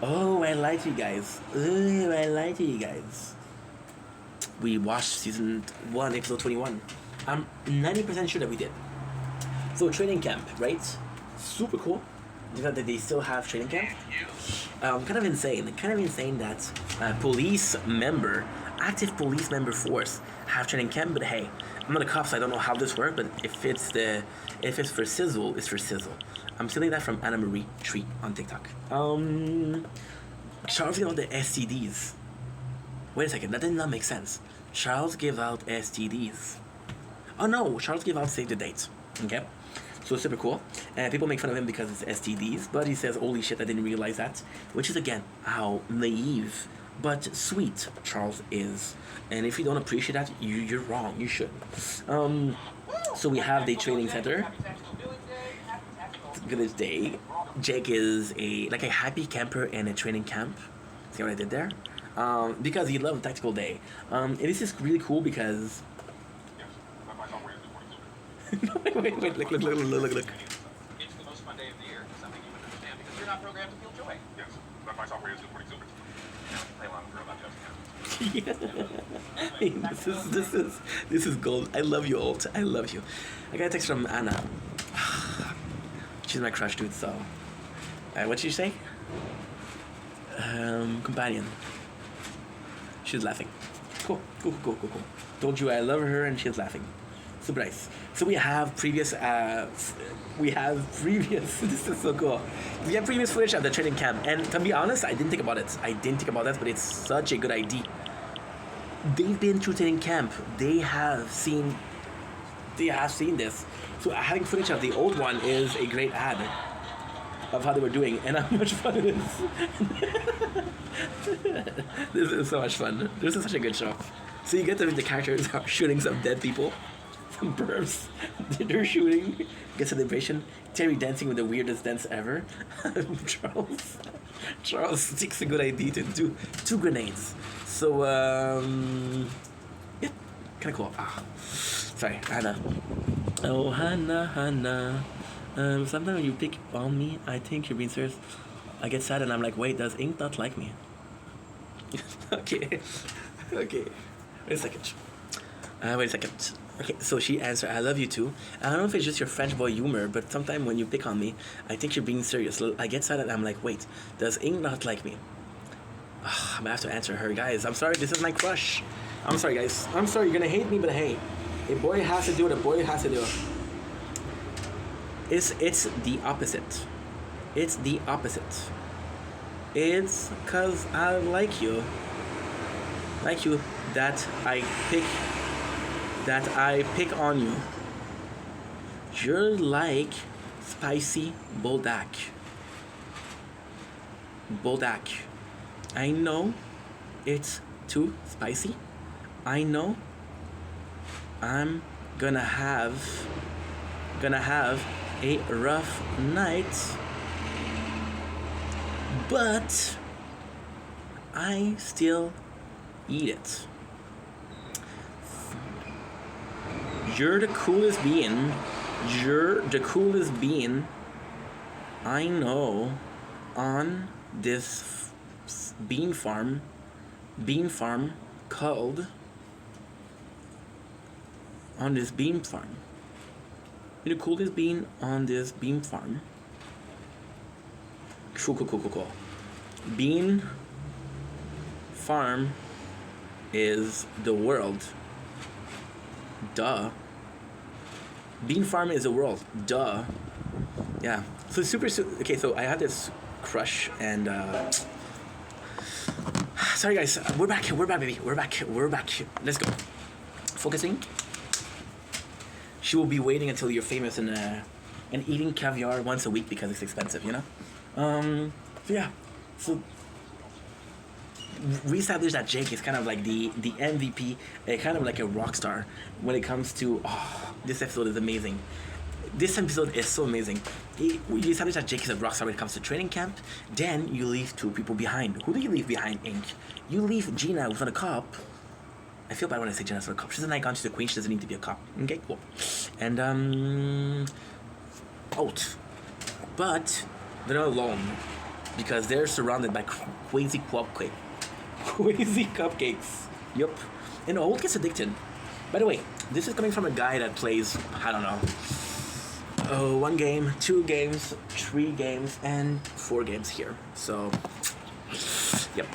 Oh, I lied to you guys. We watched season 1, episode 21. I'm 90% sure that we did. So training camp, right? Super cool. The fact that they still have training camp. Kind of insane that active police member force have training camp. But hey, I'm not a cop, so I don't know how this works. But if it's for Sizzle, it's for Sizzle. I'm stealing that from Anna Marie Tree on TikTok. Charles gave out the STDs. Wait a second, that did not make sense. Charles gave out STDs. Oh no, Charles gave out save the date. Okay, so super cool. And people make fun of him because it's STDs, but he says, "Holy shit, I didn't realize that." Which is again how naive but sweet Charles is. And if you don't appreciate that, you're wrong. You should. So we have the training center. Village Day. Jake is a happy camper in a training camp. See what I did there? Because he loved Tactical Day. And this is really cool because. wait, look. It's the most fun day of the year. Something you would understand because you're not programmed to feel joy. Yes, that my software is good for exuberant. Now play along with robot jokes. This is gold. I love you, Alt. I love you. I got a text from Anna. She's my crush, dude. So, what did you say? Companion. She's laughing. Cool. Told you I love her, and she's laughing. Super nice. So we have previous. This is so cool. We have previous footage of the training camp, and to be honest, I didn't think about it. But it's such a good idea. They've been through training camp. They have seen this. So having footage of the old one is a great ad of how they were doing and how much fun it is. This is so much fun. This is such a good show. So you get to the characters are shooting some dead people, some pervs. They're shooting. Get celebration. Terry dancing with the weirdest dance ever. Charles takes a good idea to do 2 grenades. So yeah, kind of cool. Sorry, Hannah. Oh, Hannah. Sometimes when you pick on me, I think you're being serious. I get sad and I'm like, wait, does Ink not like me? Okay. Wait a second. Okay, so she answered, I love you too. I don't know if it's just your French boy humor, but sometimes when you pick on me, I think you're being serious. I get sad and I'm like, wait, does Ink not like me? I'm gonna have to answer her, guys. I'm sorry, this is my crush. I'm sorry, guys. I'm sorry, you're gonna hate me, but hey, a boy has to do what a boy has to do. It's the opposite. It's the opposite. It's cause I like you that I pick that I pick on you. You're like spicy Buldak. Buldak. I know it's too spicy. I know I'm gonna have a rough night, but I still eat it. You're the coolest being. You're the coolest being I know on this bean farm called on this bean farm. You're the coolest bean on this bean farm. Cool. Bean farm is the world. Duh. Bean farm is the world. Duh. Yeah. So okay, so I had this crush and sorry guys, we're back baby. We're back. Let's go. Focusing. She will be waiting until you're famous and eating caviar once a week because it's expensive, you know? So yeah. So we established that Jake is kind of like the MVP, kind of like a rock star when it comes to, this episode is amazing. This episode is so amazing. We established that Jake is a rock star when it comes to training camp. Then you leave two people behind. Who do you leave behind, Ink? You leave Gina, who's not a cop. I feel bad when I say Gina's not a cop. She's an icon, she's a queen, she doesn't need to be a cop. Okay, cool. And, out. But they're not alone because they're surrounded by crazy cupcakes. Yup. And Old gets addicted. By the way, this is coming from a guy that plays, I don't know, 1 game, 2 games, 3 games, and 4 games here. So, yep.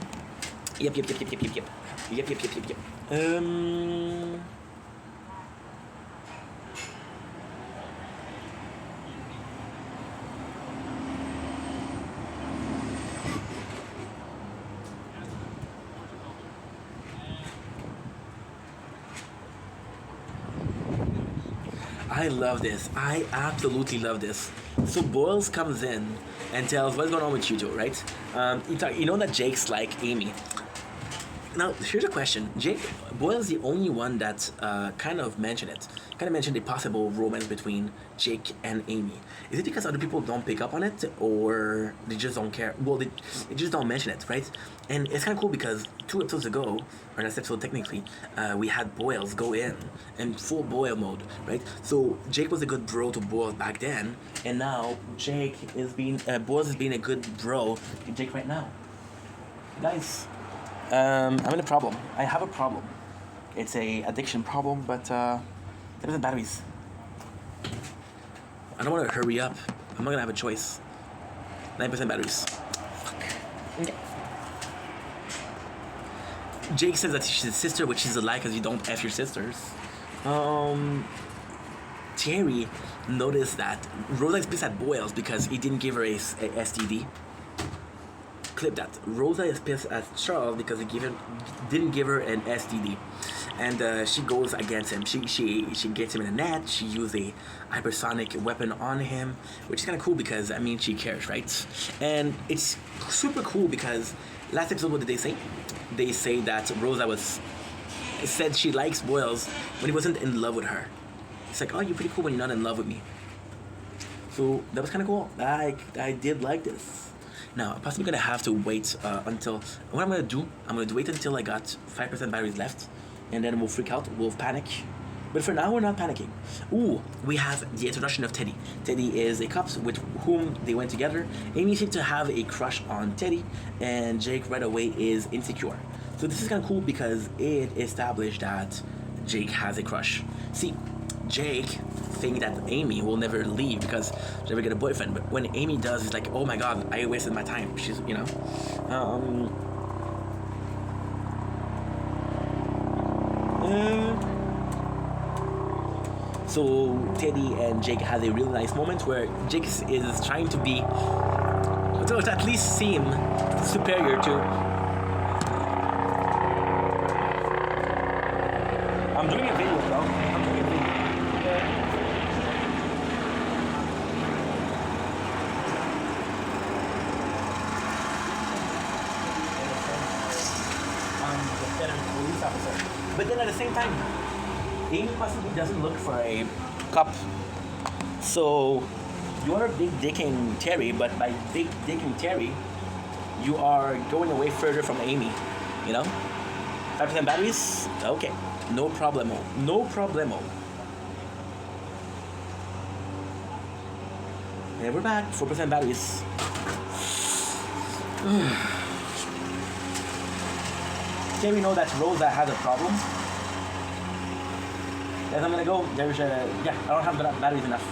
I love this. I absolutely love this. So Boyles comes in and tells what's going on with you two, right? You know that Jake's like Amy. Now, here's a question. Boyle's the only one that kind of mentioned it. Kind of mentioned a possible romance between Jake and Amy. Is it because other people don't pick up on it, or they just don't care? Well, they just don't mention it, right? And it's kind of cool because 2 episodes ago, or last episode technically, we had Boyles go in full Boyle mode, right? So Jake was a good bro to Boyles back then, and now Boyles is being a good bro to Jake right now. Guys, I'm in a problem. I have a problem. It's a addiction problem, but there isn't batteries. I don't want to hurry up. I'm not gonna have a choice. 9% batteries. Fuck. Okay. Jake says that she's his sister, which is a lie because you don't F your sisters. Thierry noticed that Rosa is pissed at Boyles because he didn't give her a STD. Clip that. Rosa is pissed at Charles because he didn't give her an STD, and she goes against him. She gets him in a net. She used a hypersonic weapon on him, which is kind of cool because she cares, right? And it's super cool because last episode, what did they say? They say that Rosa said she likes Boyles when he wasn't in love with her. It's like, oh, you're pretty cool when you're not in love with me. So that was kind of cool. I did like this. Now, I'm possibly gonna have to wait until. What I'm gonna wait until I got 5% batteries left, and then we'll freak out, we'll panic. But for now, we're not panicking. Ooh, we have the introduction of Teddy. Teddy is a cop with whom they went together. Amy seems to have a crush on Teddy, and Jake right away is insecure. So this is kind of cool because it established that Jake has a crush. See, Jake think that Amy will never leave because she'll never get a boyfriend, but when Amy does, he's like, oh my god, I wasted my time. She's, So Teddy and Jake has a really nice moment where Jake is trying to be, to at least seem superior to. I'm doing a video, bro. officer. But then at the same time, Amy possibly doesn't look for a cop. So you are big dicking Terry, but by big dicking Terry, you are going away further from Amy. You know? 5% batteries? Okay. No problemo. No problemo. And we're back. 4% batteries. Terry know that Rosa has a problem. As I'm gonna go, there's a yeah, I don't have batteries enough.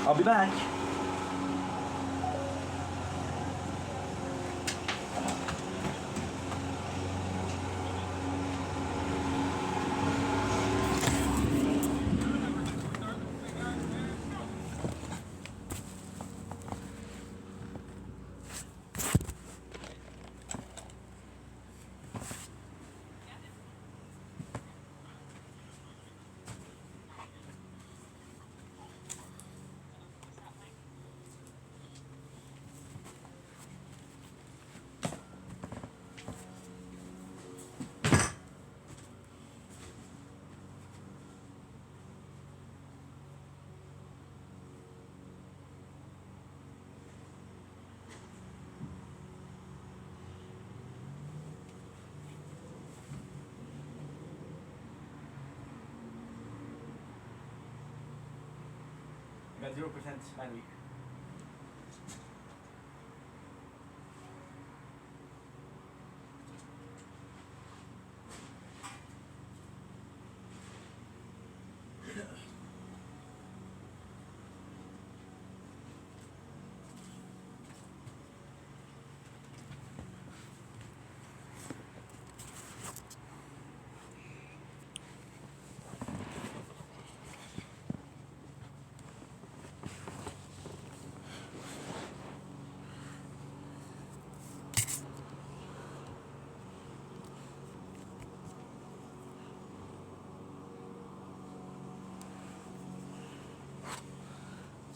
I'll be back. I got 0% battery.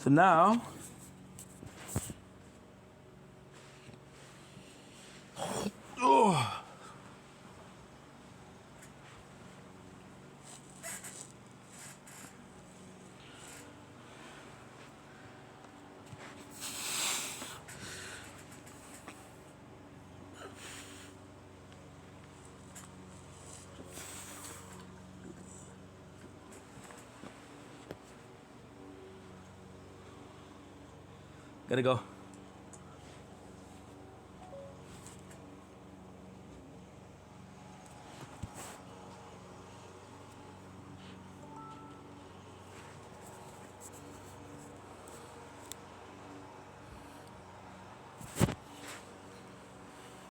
So now, oh. Gotta go.